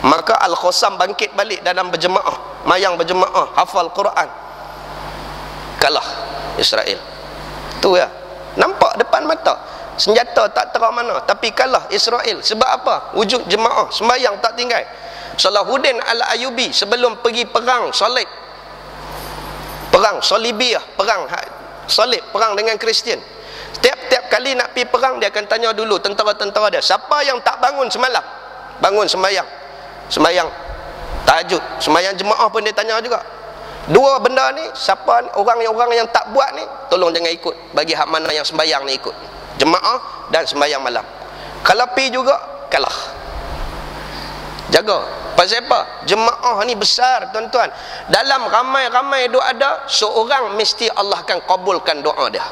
Maka Al-Khosam bangkit balik dalam berjemaah, mayang berjemaah, hafal Quran. Kalah Israel. Tu ya. Nampak depan mata. Senjata tak terang mana, tapi kalah Israel. Sebab apa? Wujud jemaah, sembahyang tak tinggal. Salahuddin Al-Ayyubi sebelum pergi perang salib, perang Salibiyah, perang salib, perang dengan Kristian. Tiap-tiap kali nak pergi perang, dia akan tanya dulu tentera-tentera dia, siapa yang tak bangun semalam? Bangun sembahyang. Sembahyang tahajud, sembahyang jemaah pun dia tanya juga. Dua benda ni, siapa orang-orang yang tak buat ni, tolong jangan ikut. Bagi hak mana yang sembahyang ni ikut. Jemaah dan sembahyang malam. Kalau pi juga, kalah. Jaga. Pasal apa? Jemaah ni besar, tuan-tuan. Dalam ramai-ramai doa ada, seorang mesti Allah akan kabulkan doa dia.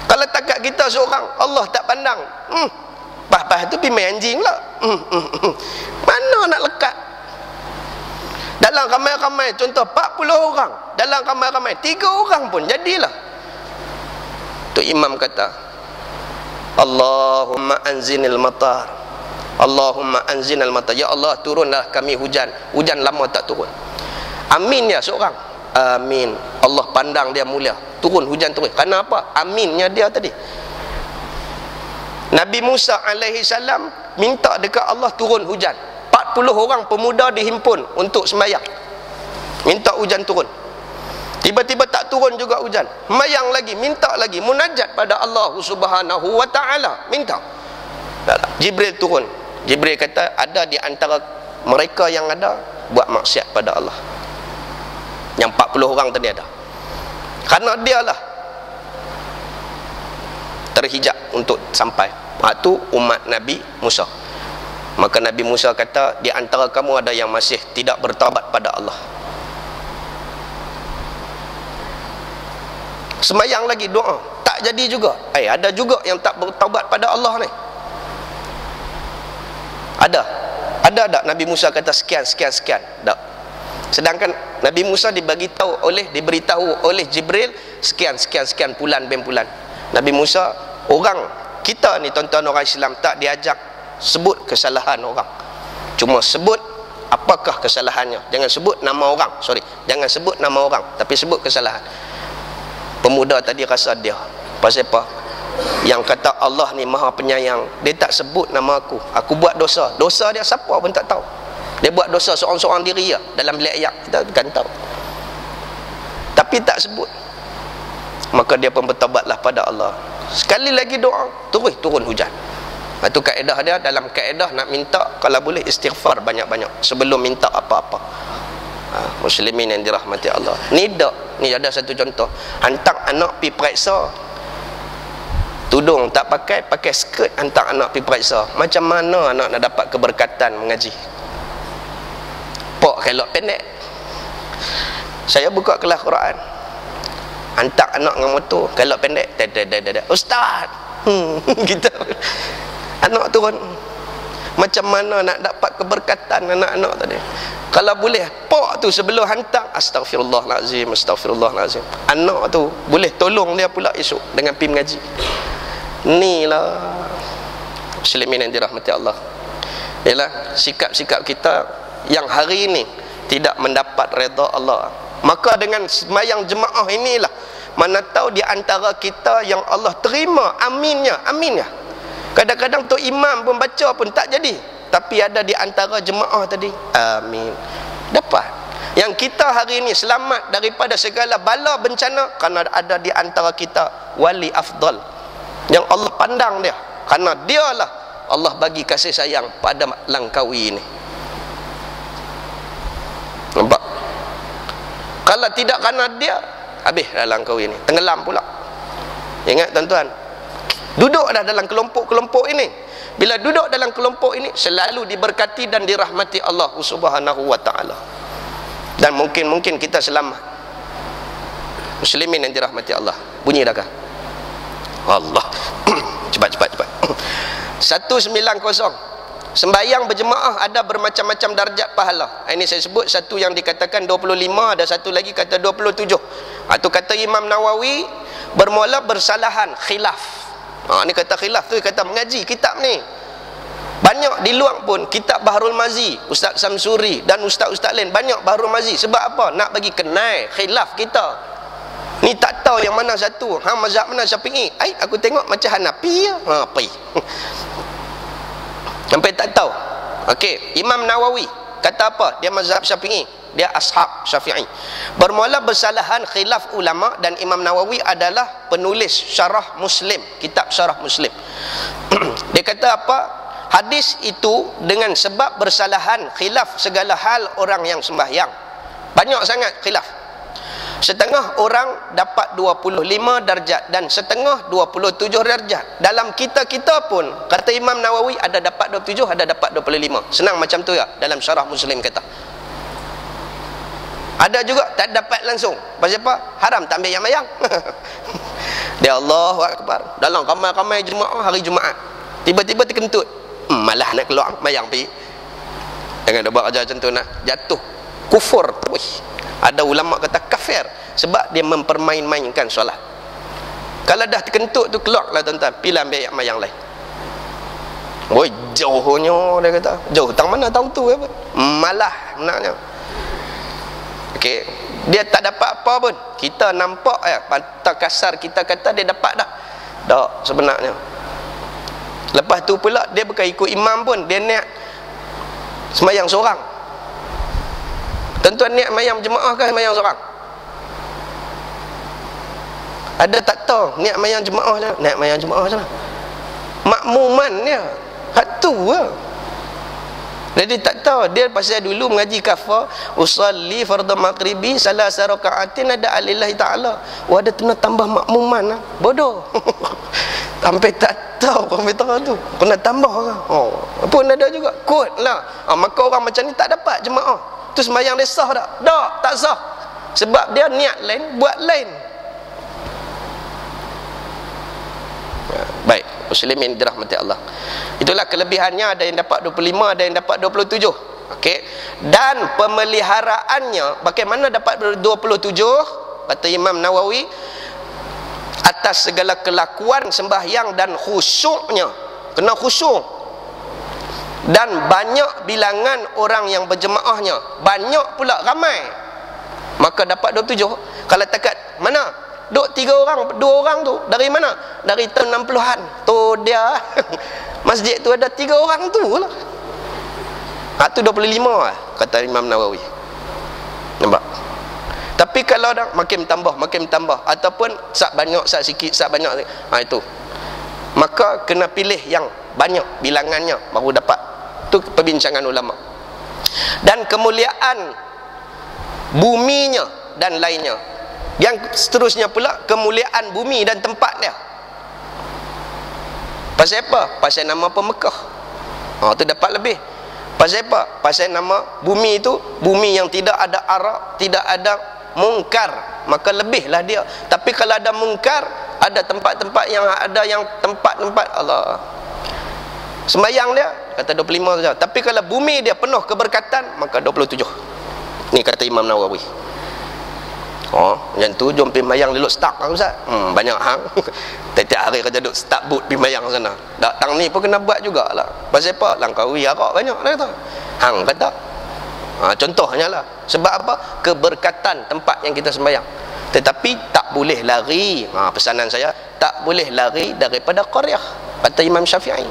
Kalau takat kita seorang, Allah tak pandang. Pas tu pi main anjing lah. Mana nak lekat? Dalam ramai-ramai, contoh 40 orang, dalam ramai-ramai 3 orang pun jadilah. Tu imam kata, Allahumma anzinil matar, Allahumma anzinil matar. Ya Allah, turunlah kami hujan. Hujan lama tak turun. Amin ya seorang. Amin. Allah pandang dia mulia. Turun hujan turun. Kerana apa? Aminnya dia tadi. Nabi Musa alaihi salam minta dekat Allah turun hujan. 40 orang pemuda dihimpun untuk sembahyang, minta hujan turun. Tiba-tiba tak turun juga hujan. Sembahyang lagi, minta lagi, munajat pada Allah Subhanahu wa taala, minta. Jibril turun. Jibril kata, ada di antara mereka yang ada buat maksiat pada Allah. Yang 40 orang tadi ada. Kerana dialah terhijab untuk sampai. Itu umat Nabi Musa. Maka Nabi Musa kata, di antara kamu ada yang masih tidak bertaubat pada Allah. Sembahyang lagi, doa, tak jadi juga. Ada juga yang tak bertaubat pada Allah ni. Ada tak Nabi Musa kata sekian. Tak. Sedangkan Nabi Musa diberitahu oleh Jibril sekian bulan ben-bulan. Nabi Musa, orang kita ni tuan-tuan orang Islam tak diajak sebut kesalahan orang, cuma sebut apakah kesalahannya. Jangan sebut nama orang, jangan sebut nama orang, tapi sebut kesalahan. Pemuda tadi rasa dia, pasal apa? Yang kata Allah ni maha penyayang, dia tak sebut nama aku buat dosa dia siapa pun tak tahu. Dia buat dosa seorang-seorang diri ya, dalam bilik ayak kita bukan tahu, tapi tak sebut. Maka dia pun bertaubatlah pada Allah. Sekali lagi doa, turun hujan. Itu kaedah dia. Dalam kaedah nak minta, kalau boleh istighfar banyak-banyak sebelum minta apa-apa. Muslimin yang dirahmati Allah. Ni ada satu contoh. Hantar anak pi periksa, tudung tak pakai skirt, hantar anak pi periksa. Macam mana anak nak dapat keberkatan mengaji? Pok kelok pendek. Saya buka kelas Quran, hantar anak dengan motor, kelok pendek, ustaz, kita anak turun. Macam mana nak dapat keberkatan anak-anak tadi? Kalau boleh pak tu sebelum hantar, astagfirullahalazim, astagfirullahalazim. Anak tu boleh tolong dia pula esok dengan pergi mengaji. Inilah muslimin yang dirahmati Allah, ialah sikap-sikap kita yang hari ini tidak mendapat redha Allah. Maka dengan sembahyang jemaah inilah mana tahu di antara kita yang Allah terima aminnya, aminnya. Kadang-kadang tu imam pun baca pun tak jadi, tapi ada di antara jemaah tadi amin, dapat. Yang kita hari ini selamat daripada segala bala bencana kerana ada di antara kita wali afdal yang Allah pandang dia, kerana dialah Allah bagi kasih sayang pada Langkawi ini. Nampak? Kalau tidak kerana dia, habis dah Langkawi ini, tenggelam pula. Ingat tuan-tuan, duduk dah dalam kelompok-kelompok ini. Bila duduk dalam kelompok ini, selalu diberkati dan dirahmati Allah Subhanahu wa ta'ala. Dan mungkin kita selamat. Muslimin yang dirahmati Allah. Bunyi dah kah? Allah. Cepat. 190. Sembahyang berjemaah ada bermacam-macam darjat pahala. Ini saya sebut satu yang dikatakan 25, ada satu lagi kata 27. Itu kata Imam Nawawi, bermula bersalahan khilaf. Ni kata khilaf tu kata mengaji kitab ni. Banyak di luar pun kitab Baharul Mazi, Ustaz Samsuri dan ustaz-ustaz lain banyak Baharul Mazi. Sebab apa? Nak bagi kenal khilaf kita. Ni tak tahu yang mana satu. Mazhab mana Syafi'i? Aku tengok macam Hanafi ya. Pergi. Sampai tak tahu. Okey, Imam Nawawi kata apa? Dia mazhab Syafi'i, dia ashab Syafi'i. Bermula bersalahan khilaf ulama, dan Imam Nawawi adalah penulis syarah Muslim, kitab syarah Muslim. Dia kata apa? Hadis itu dengan sebab bersalahan khilaf segala hal orang yang sembahyang. Banyak sangat khilaf. Setengah orang dapat 25 darjat dan setengah 27 darjat. Dalam kita pun kata Imam Nawawi ada dapat 27, ada dapat 25. Senang macam tu ya dalam syarah Muslim kata. Ada juga tak dapat langsung. Pasal apa? Haram tak ambil yang mayang. Dia Allahu Akbar dalam ramai-ramai jemaah hari Jumaat, tiba-tiba terkentut, malah nak keluar mayang pergi. Jangan dia buat ajar macam tu, nak jatuh kufur. Ada ulama kata kafir sebab dia mempermain-mainkan solat. Kalau dah terkentut tu keluarlah tuan-tuan, pilih ambil yang mayang lain. Oi, jauhnya dia kata. Jauh tang mana tahu tu apa? Malah benarnya. Okey, dia tak dapat apa pun. Kita nampak ya, patah kasar kita kata dia dapat dah. Tak sebenarnya. Lepas tu pula dia bukan ikut imam pun, dia niat sembahyang seorang. Tuan-tuan niat sembahyang jemaah ke sembahyang seorang? Ada tak tahu niat sembahyang jemaah je, niat sembahyang jemaah je lah. Makmuman dia satu lah. Jadi tak tahu dia pasal dulu mengaji kafar, usalli fardhu maghribi salasa rakaatin ada alillahi taala. Ada kena tambah makmuman lah. Bodoh. Sampai tak tahu komentar tu. Kena tambah lah. Pun ada juga kod lah. Maka orang macam ni tak dapat jemaah. Tu sembahyang dia sah tak? Tak sah. Sebab dia niat lain, buat lain. Baik, muslimin dirahmati Allah. Itulah kelebihannya, ada yang dapat 25, ada yang dapat 27. Okey. Dan pemeliharaannya bagaimana dapat 27? Kata Imam Nawawi, atas segala kelakuan sembahyang dan khusyuknya. Kena khusyuk. Dan banyak bilangan orang yang berjemaahnya, banyak pula ramai, maka dapat 27. Kalau takat mana duk 3 orang, 2 orang tu dari mana? Dari tahun 60-an tu dia. Masjid tu ada 3 orang tu lah. Tu 25 lah kata Imam Nawawi. Nampak? Tapi kalau dah makin tambah ataupun sak banyak sak sikit sak banyak, itu maka kena pilih yang banyak bilangannya baru dapat. Itu perbincangan ulama. Dan kemuliaan buminya dan lainnya. Yang seterusnya pula kemuliaan bumi dan tempat dia. Pasal apa? Pasal nama Mekah. Tu dapat lebih. Pasal apa? Pasal nama bumi itu bumi yang tidak ada arak, tidak ada mungkar, maka lebihlah dia. Tapi kalau ada mungkar, ada tempat-tempat yang ada yang tempat-tempat Allah. Sembayang dia kata 25 saja. Tapi kalau bumi dia penuh keberkatan, maka 27. Ni kata Imam Nawawi. Yang tu jom pergi mayang duduk start kan Ustaz. Banyak hang. Tiap hari kerja duduk start boot pergi mayang sana. Datang ni pun kena buat jugalah. Pasal apa? Langkawi arak banyak dah kata. Hang kata. Contohnya lah. Sebab apa? Keberkatan tempat yang kita sembahyang. Tetapi tak boleh lari. Pesanan saya, tak boleh lari daripada qaryah. Kata Imam Syafi'i.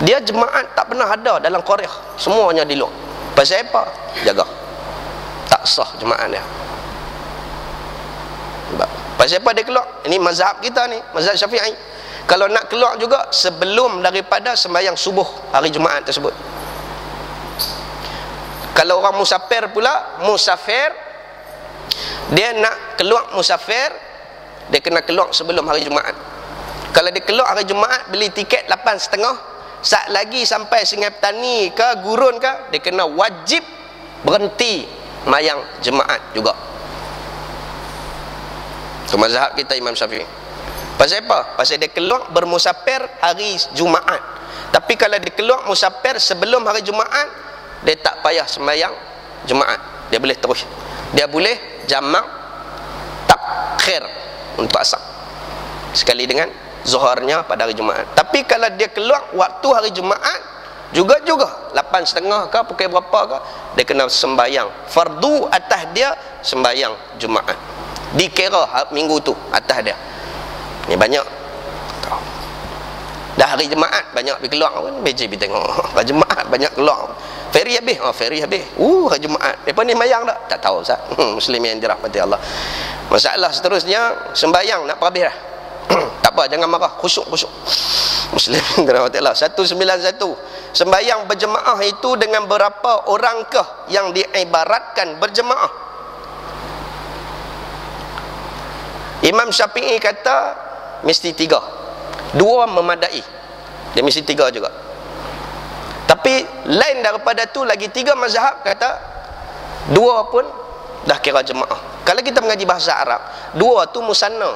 Dia jemaat tak pernah ada dalam qaryah. Semuanya di luar. Pasal apa? Jaga. Tak sah jemaat dia. Pasal apa dia keluar? Ini mazhab kita ni, mazhab Syafi'i. Kalau nak keluar juga sebelum daripada sembahyang subuh hari Jumaat tersebut. Kalau orang musafir pula, musafir dia nak keluar musafir, dia kena keluar sebelum hari Jumaat. Kalau dia keluar hari Jumaat, beli tiket 8.30, saat lagi sampai Sungai Petani ke Gurun ke, dia kena wajib berhenti mayang jemaat juga. Itu mazhab kita Imam Syafi'i. Pasal apa? Pasal dia keluar bermusafir hari Jumaat. Tapi kalau dia keluar musafir sebelum hari Jumaat, dia tak payah sembahyang Jumaat. Dia boleh terus. Dia boleh jamak takhir untuk asar sekali dengan zuhurnya pada hari Jumaat. Tapi kalau dia keluar waktu hari Jumaat, juga 8.30 ke pukul berapa ke, dia kena sembahyang fardu atas dia, sembahyang Jumaat. Dikira minggu tu atas dia. Ni banyak. Dah hari Jumaat banyak pergi keluar pun, beji pergi tengok. Hari Jumaat banyak keluar. Feri habis. Feri habis. Hari Jumaat. Depa ni mayang tak? Tak tahu Ustaz. Muslim yang dirahmati Allah. Masalah seterusnya sembahyang nak habis dah. Tak apa, jangan marah. Khusyuk. Muslim yang dirahmati Allah. 191. Sembahyang berjemaah itu dengan berapa orangkah yang diibaratkan berjemaah? Imam Syafi'i kata mesti 3. 2 memadai. Dia mesti 3 juga. Tapi lain daripada tu lagi 3 mazhab kata 2 pun dah kira jemaah. Kalau kita mengaji bahasa Arab, 2 tu musanna,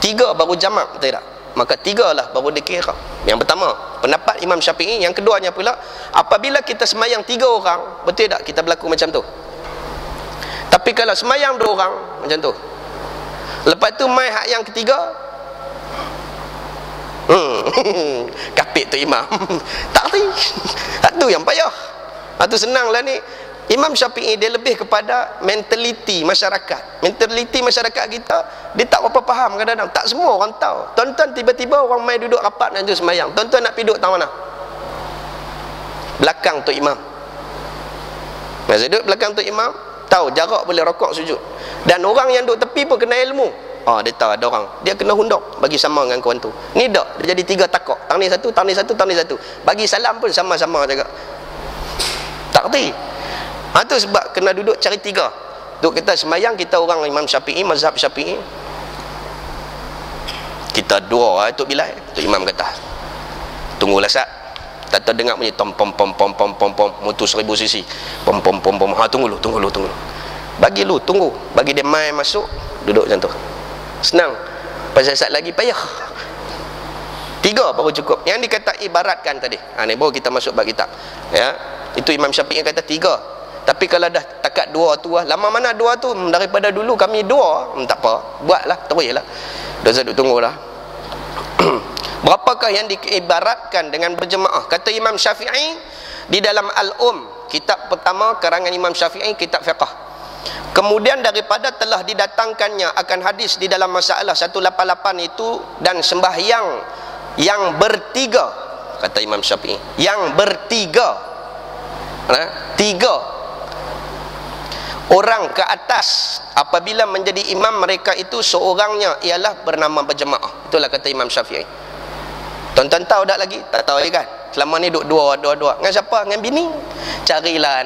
3 baru jamak, betul tak? Maka 3 lah baru dikira. Yang pertama pendapat Imam Syafi'i. Yang keduanya pula, apabila kita semayang 3 orang, betul tak kita berlaku macam tu? Tapi kalau semayang 2 orang macam tu, lepas tu mai hak yang ketiga, kapit tu imam. Tak reti. Hak tu yang payah. Hak tu senanglah ni. Imam Syafi'i dia lebih kepada mentaliti masyarakat. Mentaliti masyarakat kita, dia tak berapa faham kadang-kadang. Tak semua orang tahu. Tuan-tuan tiba-tiba orang mai duduk rapat nak semayang. Tuan-tuan nak pergi duduk tahu mana? Belakang tu imam. Masa duduk belakang tu imam, tahu jarak boleh rokok sujud. Dan orang yang duduk tepi pun kena ilmu. Dia tahu ada orang, dia kena hundak bagi sama dengan kawan tu. Ni dak, dia jadi 3 takak. Tang ni satu, tang ni satu, tang ni satu. Bagi salam pun sama-sama juga. Tak reti. Tu sebab kena duduk cari 3. Duduk kita semayang, kita orang Imam Syafi'i, mazhab Syafi'i. Kita 2 tu bilai. Tu imam kata, tunggulah sat. Tak terdengar bunyi tom pom pom pom pom pom pom motor 1000 cc. Pom pom pom pom. Tunggu dulu. Bagi lu tunggu, bagi dia mai masuk, duduk macam tu. Senang. Pasal saat lagi payah. 3 baru cukup. Yang dikata ibaratkan tadi. Ni baru kita masuk bab kitab. Ya. Itu Imam Syafi'i kata 3. Tapi kalau dah takat 2 tu lama mana 2 tu, daripada dulu kami 2, tak apa, buatlah, teruslah. Dah duduk tunggulah. Berapakah yang diibaratkan dengan berjemaah? Kata Imam Syafi'i di dalam Al-Um, kitab pertama karangan Imam Syafi'i, kitab fiqh. Kemudian daripada telah didatangkannya akan hadis di dalam masalah 188 itu, dan sembahyang yang bertiga, kata Imam Syafi'i, yang bertiga, 3 orang ke atas apabila menjadi imam, mereka itu seorangnya ialah bernama berjemaah. Itulah kata Imam Syafi'i. Tuan-tuan tahu tak lagi? Tak tahu lagi kan? Selama ni duduk dua. Dengan siapa? Dengan bini. Carilah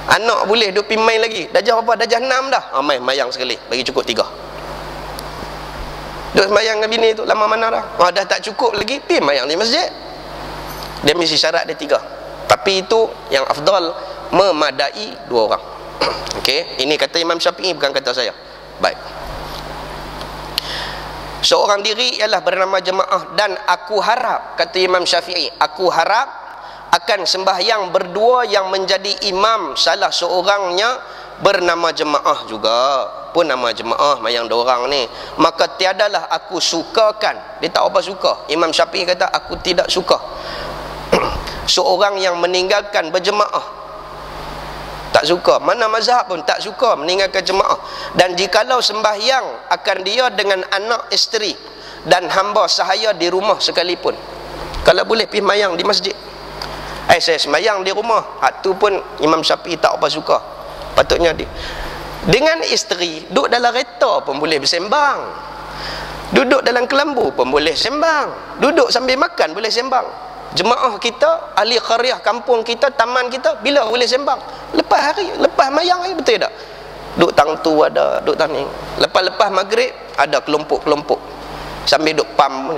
anak boleh duduk pergi main lagi. Darjah apa? Darjah 6 dah. Main mayang sekali. Bagi cukup 3. Duduk mayang dengan bini tu lama mana dah? Dah tak cukup lagi, pergi mayang di masjid. Dia mesti syarat dia 3. Tapi itu yang afdal, memadai 2 orang. Okey, ini kata Imam Syafi'i, bukan kata saya. Baik. Seorang diri ialah bernama jemaah, dan aku harap, kata Imam Syafi'i, aku harap akan sembahyang berdua yang menjadi imam salah seorangnya bernama jemaah juga, pun nama jemaah mayang dorang ni, maka tiadalah aku sukakan. Dia tak apa suka. Imam Syafi'i kata aku tidak suka seorang yang meninggalkan berjemaah. Tak suka. Mana mazhab pun tak suka meninggalkan jemaah. Dan jikalau sembahyang akan dia dengan anak isteri dan hamba sahaya di rumah sekalipun, kalau boleh pergi mayang di masjid. Saya sembahyang di rumah, hak tu pun Imam Syafi'i tak apa suka. Patutnya dia dengan isteri duduk dalam kereta pun boleh bersembang, duduk dalam kelambu pun boleh sembang, duduk sambil makan boleh sembang. Jemaah kita, ahli qaryah kampung kita, taman kita, bila boleh sembang? Lepas hari, lepas mayang hari, betul tak? Duduk tang tu ada, duduk tang ni. Lepas-lepas maghrib ada kelompok-kelompok sambil duduk pam.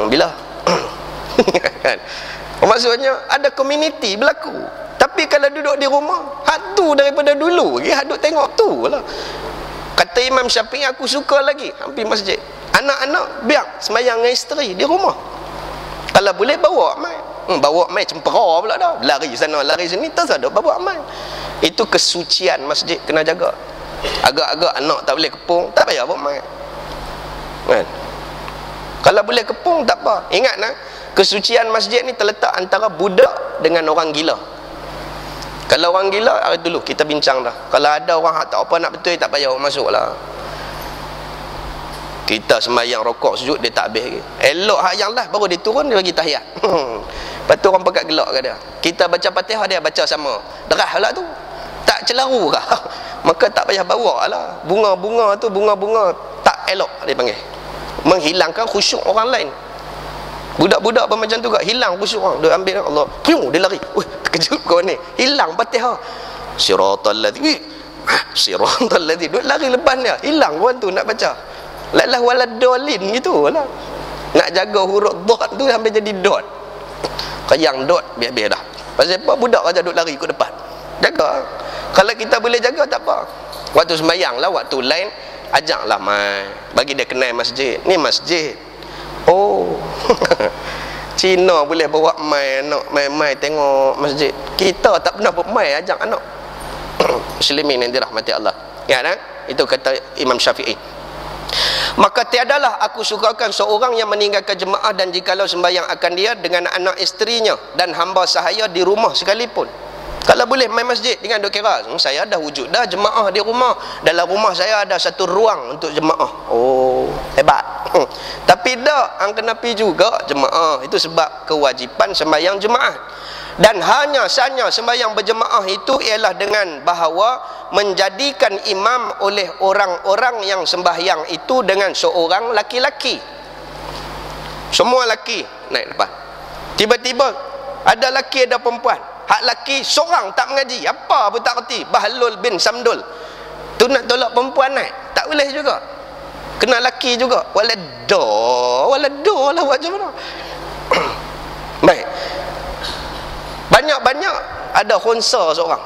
Bila kan? Maksudnya ada komuniti berlaku. Tapi kalau duduk di rumah, hak tu daripada dulu lagi, hak duduk tengok tu lah. Kata Imam Syafi'i, aku suka lagi hampir masjid. Anak-anak biar semayang dengan isteri di rumah. Kalau boleh bawa mai. Bawa mai cempera pula dah. Lari sana lari sini tak ada bawa mai. Itu kesucian masjid kena jaga. Agak-agak anak tak boleh kepung, tak payah bawa mai. Kan? Kalau boleh kepung tak apa. Ingat nah, kesucian masjid ni terletak antara budak dengan orang gila. Kalau orang gila, hari dulu kita bincang dah. Kalau ada orang tak apa nak betul, tak payah masuk lah. Kita sembahyang rokok sujud, dia tak habis lagi. Elok hak yang lah, baru dia turun, dia bagi tahiyat. Lepas tu orang pekat gelak ke dia. Kita baca Fatihah, dia baca sama. Derah lah tu. Tak celaru kah? Maka tak payah bawa lah. Bunga-bunga tu, bunga-bunga tak elok dia panggil. Menghilangkan khusyuk orang lain. Budak-budak pun macam tu kak, hilang khusyuk orang. Dia ambil Allah, piu, dia lari. Weh, terkejut kau ni. Hilang Fatihah. Siratal ladzi. Siratal ladzi. Duk lari lepas dia. Hilang orang tu nak baca. Lalah waladolin gitu lah. Nak jaga huruf dot tu sampai jadi dot. Kayang dot biar-biar dah. Pasal apa budak aja duk lari ikut depan. Jaga. Kalau kita boleh jaga tak apa. Waktu sembahyang lah, waktu lain ajaklah mai. Bagi dia kenal masjid. Ni masjid. Oh. Cina boleh bawa mai anak mai tengok masjid. Kita tak pernah bawa mai ajak anak. Muslimin yang dirahmati Allah. Ya kan? Itu kata Imam Syafi'i. Maka tiadalah aku sukakan seorang yang meninggalkan jemaah dan jikalau sembahyang akan dia dengan anak isterinya dan hamba sahaya di rumah sekalipun. Kalau boleh main masjid, dengan duk kira saya dah wujud dah jemaah di rumah, dalam rumah saya ada satu ruang untuk jemaah. Oh, hebat. Tapi dak, hang kena pergi juga jemaah. Itu sebab kewajipan sembahyang jemaah. Dan hanya sahaja sembahyang berjemaah itu ialah dengan bahawa menjadikan imam oleh orang-orang yang sembahyang itu dengan seorang laki-laki. Semua laki naik depan. Tiba-tiba ada laki ada perempuan. Hak laki seorang tak mengaji, apa pun tak erti, Bahlul bin Samdul. Tu nak tolak perempuan naik, tak boleh juga. Kena laki juga. Walado lah buat macam mana. Baik. Banyak-banyak ada khunsa seorang.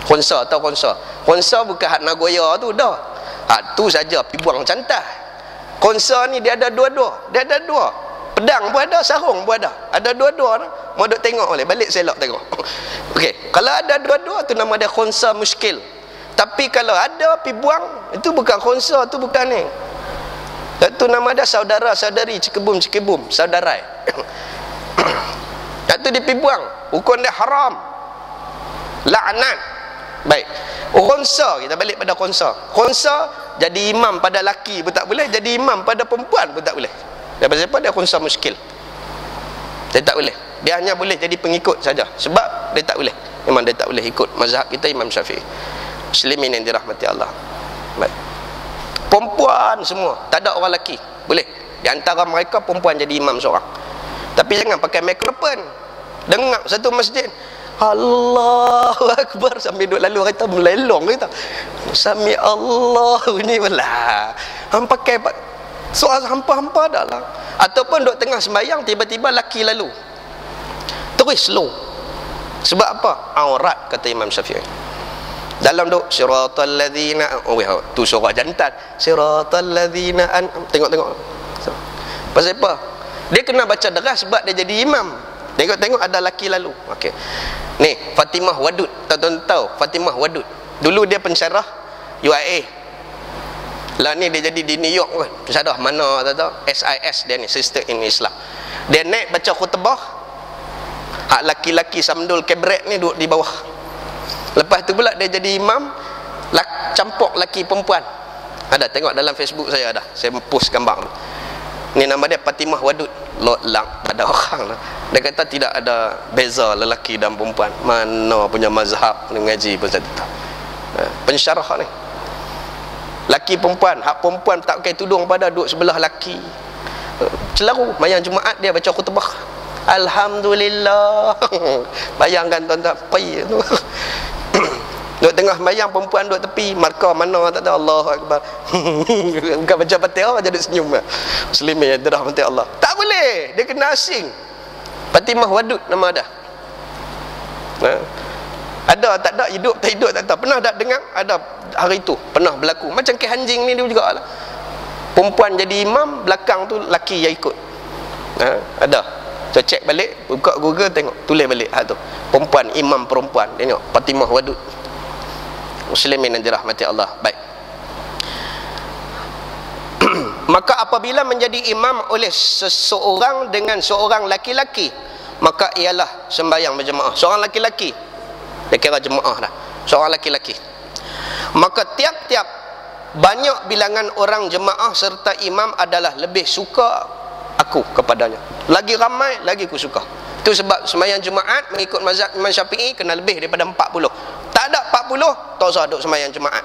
Khunsa atau khunsa. Khunsa bukan hak Nagoya tu dah. Hak tu saja pergi buang cantai. Khunsa ni dia ada dua-dua. Dia ada dua. Pedang pun ada, sarung pun ada. Ada dua-dua dah. Mau duk tengok boleh. Balik selok tengok. Okey, kalau ada dua-dua tu nama dia khunsa muskil. Tapi kalau ada pergi buang, itu bukan khunsa, tu bukan ni. Itu nama dia saudara-saudari, cikebum-cikebum, saudarai. Itu dia pergi buang. Hukum dia haram. Laknat. Baik. Khunsa, kita balik pada khunsa. Khunsa jadi imam pada laki pun tak boleh, jadi imam pada perempuan pun tak boleh. Daripada siapa? Dia khunsa muskil. Dia tak boleh. Dia hanya boleh jadi pengikut saja. Sebab dia tak boleh. Memang dia tak boleh ikut mazhab kita Imam Syafi'i. Muslimin yang dirahmati Allah. Baik. Perempuan semua, tak ada orang lelaki. Boleh. Di antara mereka perempuan jadi imam seorang. Tapi jangan pakai mikrofon. Dengar satu masjid, Allahu Akbar, sambil duduk lalu kereta melelong kita. Sami Allahu ni belah. Hang pakai soal hampa-hampa dah lah. Ataupun duduk tengah sembahyang, tiba-tiba laki lalu terus slow. Sebab apa? Aurat, kata Imam Syafi'i. Dalam duk siratal ladzina, tu surah jantan, siratal ladzina an, tengok-tengok. Pasal apa? Dia kena baca deras sebab dia jadi imam. Tengok ada laki lalu. Okey. Ni Fatimah Wadud. Tahu Fatimah Wadud. Dulu dia pensyarah UIA. Lah ni dia jadi di New York kan. Pensyarah mana tahu? SIS dia ni, Sister in Islam. Dia naik baca khutbah. Hak laki-laki samdul kebret ni duduk di bawah. Lepas tu pula dia jadi imam, campur laki perempuan. Ada tengok dalam Facebook saya ada. Saya post gambar tu. Ni nama dia Fatimah Wadud. Lang ada orang lah. Dia kata tidak ada beza lelaki dan perempuan. Mana punya mazhab mengaji pun satu. Pensyarah ni. Laki perempuan, hak perempuan tak pakai tudung pada duduk sebelah laki. Celaru mayang Jumaat dia baca khutbah. Alhamdulillah. Bayangkan tuan-tuan pai tu. Duduk tengah mayang perempuan duduk tepi, markah mana tak tahu. Allahu Akbar. Bukan baca Fatihah aja duduk senyum. Muslimin yang dirahmati Allah. Tak boleh, dia kena asing. Fatimah Wadud nama dah. Ada tak ada, hidup tak hidup tak tahu. Pernah tak dengar? Ada hari tu pernah berlaku. Macam ke Hanjing ni dia juga lah. Perempuan jadi imam, belakang tu laki yang ikut. Ada. So cek balik, buka Google tengok, tulis balik hak tu. Perempuan, imam perempuan. Tengok Fatimah Wadud. Muslimin yang dirahmati Allah. Baik. Maka apabila menjadi imam oleh seseorang dengan seorang laki-laki, maka ialah sembahyang berjemaah. Seorang laki-laki, dia kira jemaah dah. Seorang laki-laki. Maka tiap-tiap banyak bilangan orang jemaah serta imam adalah lebih suka aku kepadanya. Lagi ramai, lagi aku suka. Itu sebab sembahyang Jumaat mengikut mazhab Imam Syafi'i kena lebih daripada 40. Tak ada 40, tak usah duduk sembahyang Jumaat.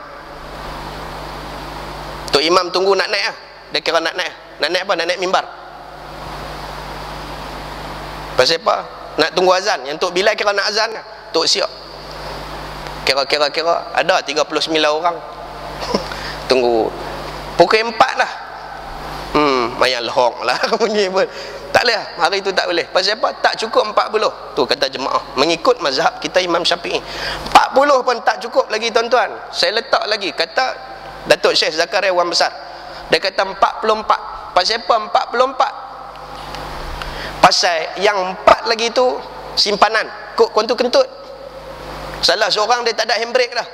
Tu imam tunggu nak naik lah. Dia kira nak naik. Nak naik apa? Nak naik mimbar. Pasal apa? Nak tunggu azan. Yang Tok Bilal kira nak azan lah. Tok siap. Kira ada 39 orang. Tunggu pukul 4 lah. Mayang lehong lah bunyi pun. Tak boleh, hari tu tak boleh. Pasal apa? Tak cukup 40. Tu kata jemaah mengikut mazhab kita Imam Syafi'i. 40 pun tak cukup lagi tuan-tuan. Saya letak lagi, kata Datuk Syekh Zakaria Wan Besar. Dia kata 44. Pasal apa 44? Pasal yang 4 lagi tu simpanan, kok kontu kentut. Salah seorang dia tak ada handbrake dah.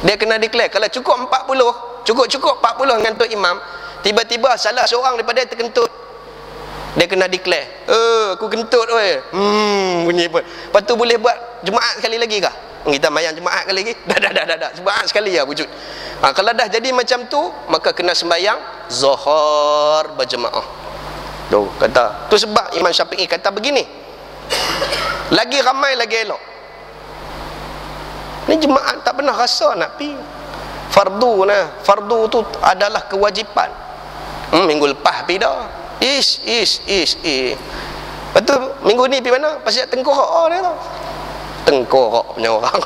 Dia kena declare. Kalau cukup 40, cukup 40 dengan Tok Imam, tiba-tiba salah seorang daripada dia terkentut, dia kena declare, aku kentut weh. Bunyi pun. Lepas tu boleh buat Jumaat sekali lagi kah? Kita mayang Jumaat sekali lagi? Dah. Jumaat sekali lah wujud. Kalau dah jadi macam tu, maka kena sembahyang Zuhur berjemaah. Tu kata. Tu sebab Imam Syafi'i kata begini. Lagi ramai lagi elok. Ni jemaah tak pernah rasa nak pi. Fardu tu adalah kewajipan. Minggu lepas pi dah. Lepas tu minggu ni pi mana? Pasal tengkorak dia tu. Tengkorak punya orang.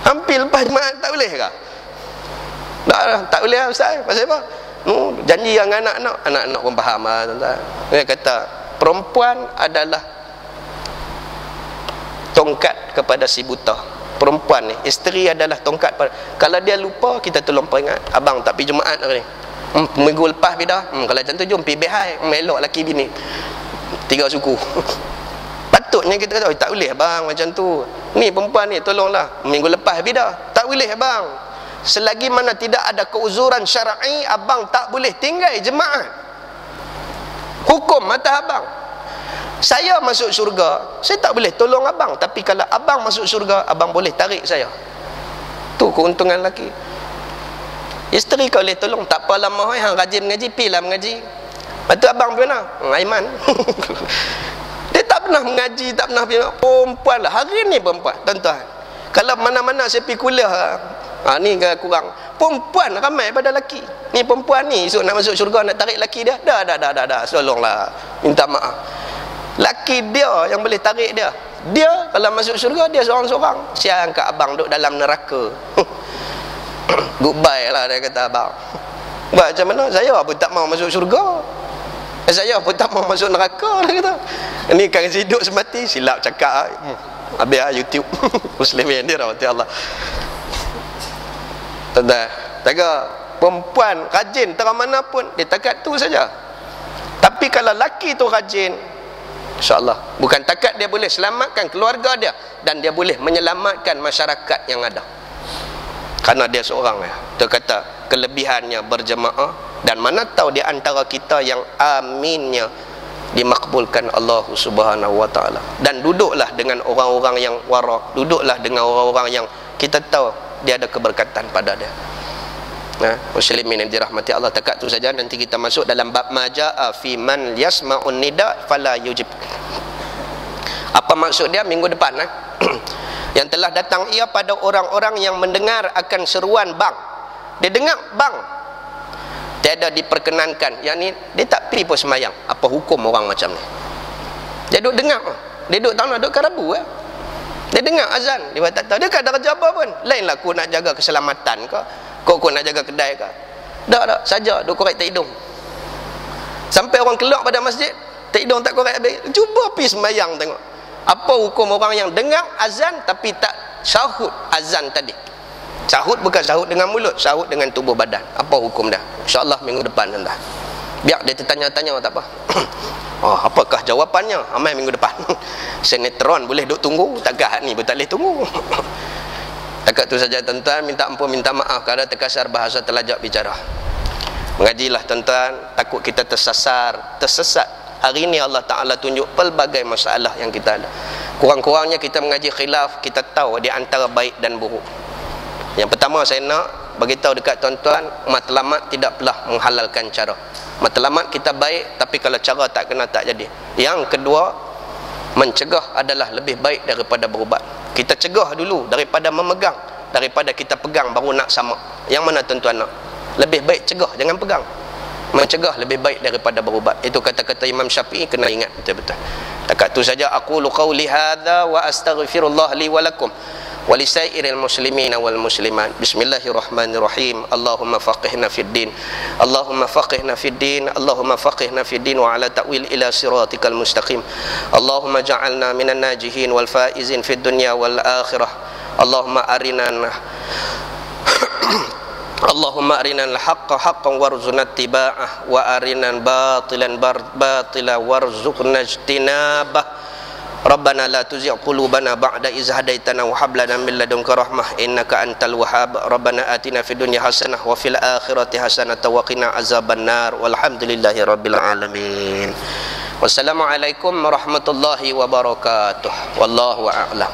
Hampir lepas jemaah tak boleh ke? Tak boleh lah Ustaz. Pasal apa? Janji dengan anak-anak pun faham lah tuan-tuan. Dia kata perempuan adalah tongkat kepada si buta. Perempuan ni, isteri adalah tongkat pada. Kalau dia lupa, kita tolong peringat. Abang tak pergi Jumaat hari ni. Minggu lepas pergi dah. Kalau macam tu jom pergi behai. Elok laki bini. 3 suku. Patutnya kita kata, tak boleh abang macam tu. Ni perempuan ni tolonglah. Minggu lepas pergi dah. Tak boleh abang. Selagi mana tidak ada keuzuran syar'i, abang tak boleh tinggal jemaah. Hukum mata abang. Saya masuk syurga, saya tak boleh tolong abang. Tapi kalau abang masuk syurga, abang boleh tarik saya. Tu keuntungan lelaki. Isteri kau boleh tolong, tak apa lama hang rajin mengaji, pilah mengaji. Lepas tu abang pergi mana? Aiman. Dia tak pernah mengaji, tak pernah pergi. Perempuan lah, hari ni perempuan tuan-tuan. Kalau mana-mana saya pergi kuliah, ni kurang. Perempuan ramai pada lelaki. Ni perempuan ni esok nak masuk syurga, nak tarik lelaki dia. Dah. Tolonglah, minta maaf. Laki dia yang boleh tarik dia. Dia kalau masuk syurga, dia seorang-seorang. Siang kat abang duduk dalam neraka. Goodbye lah dia kata abang. Buat macam mana? Saya pun tak mau masuk syurga. Saya pun tak mau masuk neraka, dia kata. Ini kan hidup semati, silap cakap. Habis lah YouTube. Muslimin dia rahmati Allah. Tanda, taga perempuan rajin terang mana pun, dia takat tu saja. Tapi kalau laki tu rajin, insya-Allah, bukan takat dia boleh selamatkan keluarga dia, dan dia boleh menyelamatkan masyarakat yang ada. Karena dia seorang ya. Dia kata kelebihannya berjemaah, dan mana tahu di antara kita yang aminnya dimakbulkan Allah Subhanahu wa taala. Dan duduklah dengan orang-orang yang wara, duduklah dengan orang-orang yang kita tahu dia ada keberkatan pada dia. Nah, muslimin yang dirahmati Allah, takat tu saja. Nanti kita masuk dalam bab majaa fi man yasma'un nida fala yujib. Apa maksud dia minggu depan yang telah datang ia pada orang-orang yang mendengar akan seruan bang. Dia dengar bang, tiada diperkenankan. Yang ni dia tak pergi pun semayang. Apa hukum orang macam ni? Dia duduk dengar, dia duduk tanah, duduk karabu dia dengar azan, dia tak tahu dia kan ada kerja apa pun. Lainlah aku nak jaga keselamatan ke, kau nak jaga kedai ke. Tak saja duk korek tak hidung. Sampai orang keluar pada masjid, tak hidung tak korek habis. Cuba pergi sembahyang tengok. Apa hukum orang yang dengar azan tapi tak syahud azan tadi? Syahud bukan syahud dengan mulut, syahud dengan tubuh badan. Apa hukum dah? InsyaAllah minggu depan dah. Biar dia tertanya-tanya tak apa. Oh, apakah jawapannya? Amal minggu depan. Sinetron boleh duk tunggu, takkan ni pun tak boleh tunggu. Takat tu saja tuan-tuan, minta ampun, minta maaf kalau terkasar bahasa terlajak bicara. Mengajilah tuan-tuan, takut kita tersesat. Hari ini Allah Ta'ala tunjuk pelbagai masalah yang kita ada. Kurang-kurangnya kita mengaji khilaf, kita tahu di antara baik dan buruk. Yang pertama saya nak beritahu dekat tuan-tuan, matlamat tidak pernah menghalalkan cara. Matlamat kita baik, tapi kalau cara tak kena tak jadi. Yang kedua, mencegah adalah lebih baik daripada berubat. Kita cegah dulu daripada memegang, daripada kita pegang baru nak sama. Yang mana tuan-tuan nak? Lebih baik cegah, jangan pegang. Mencegah lebih baik daripada berubat. Itu kata-kata Imam Syafi'i, kena ingat betul-betul. Takat tu saja, aqulu qawli hadza wa astaghfirullah li wa lakum wa lisairil muslimina wal muslimat. Bismillahirrahmanirrahim. Allahumma faqihna fid din. Allahumma faqihna fid din. Allahumma faqihna fid din wa ala ta'wil ila siratikal mustaqim. Allahumma ja'alna minan najihin wal faizin fid dunya wal akhirah. Allahumma arinal haqqa haqqan warzuqna ittiba'ah wa arinal batilan batila warzuqna ijtinabah. Rabbana la tuzigh qulubana ba'da idh hadaitana wa hab lana min ladunka rahmah innaka antal wahhab. Rabbana atina fid dunya hasanah wa fil akhirati hasanah wa qina azabannar. Walhamdulillahi rabbil alamin. Wassalamualaikum warahmatullahi wabarakatuh. Wallahu a'lam.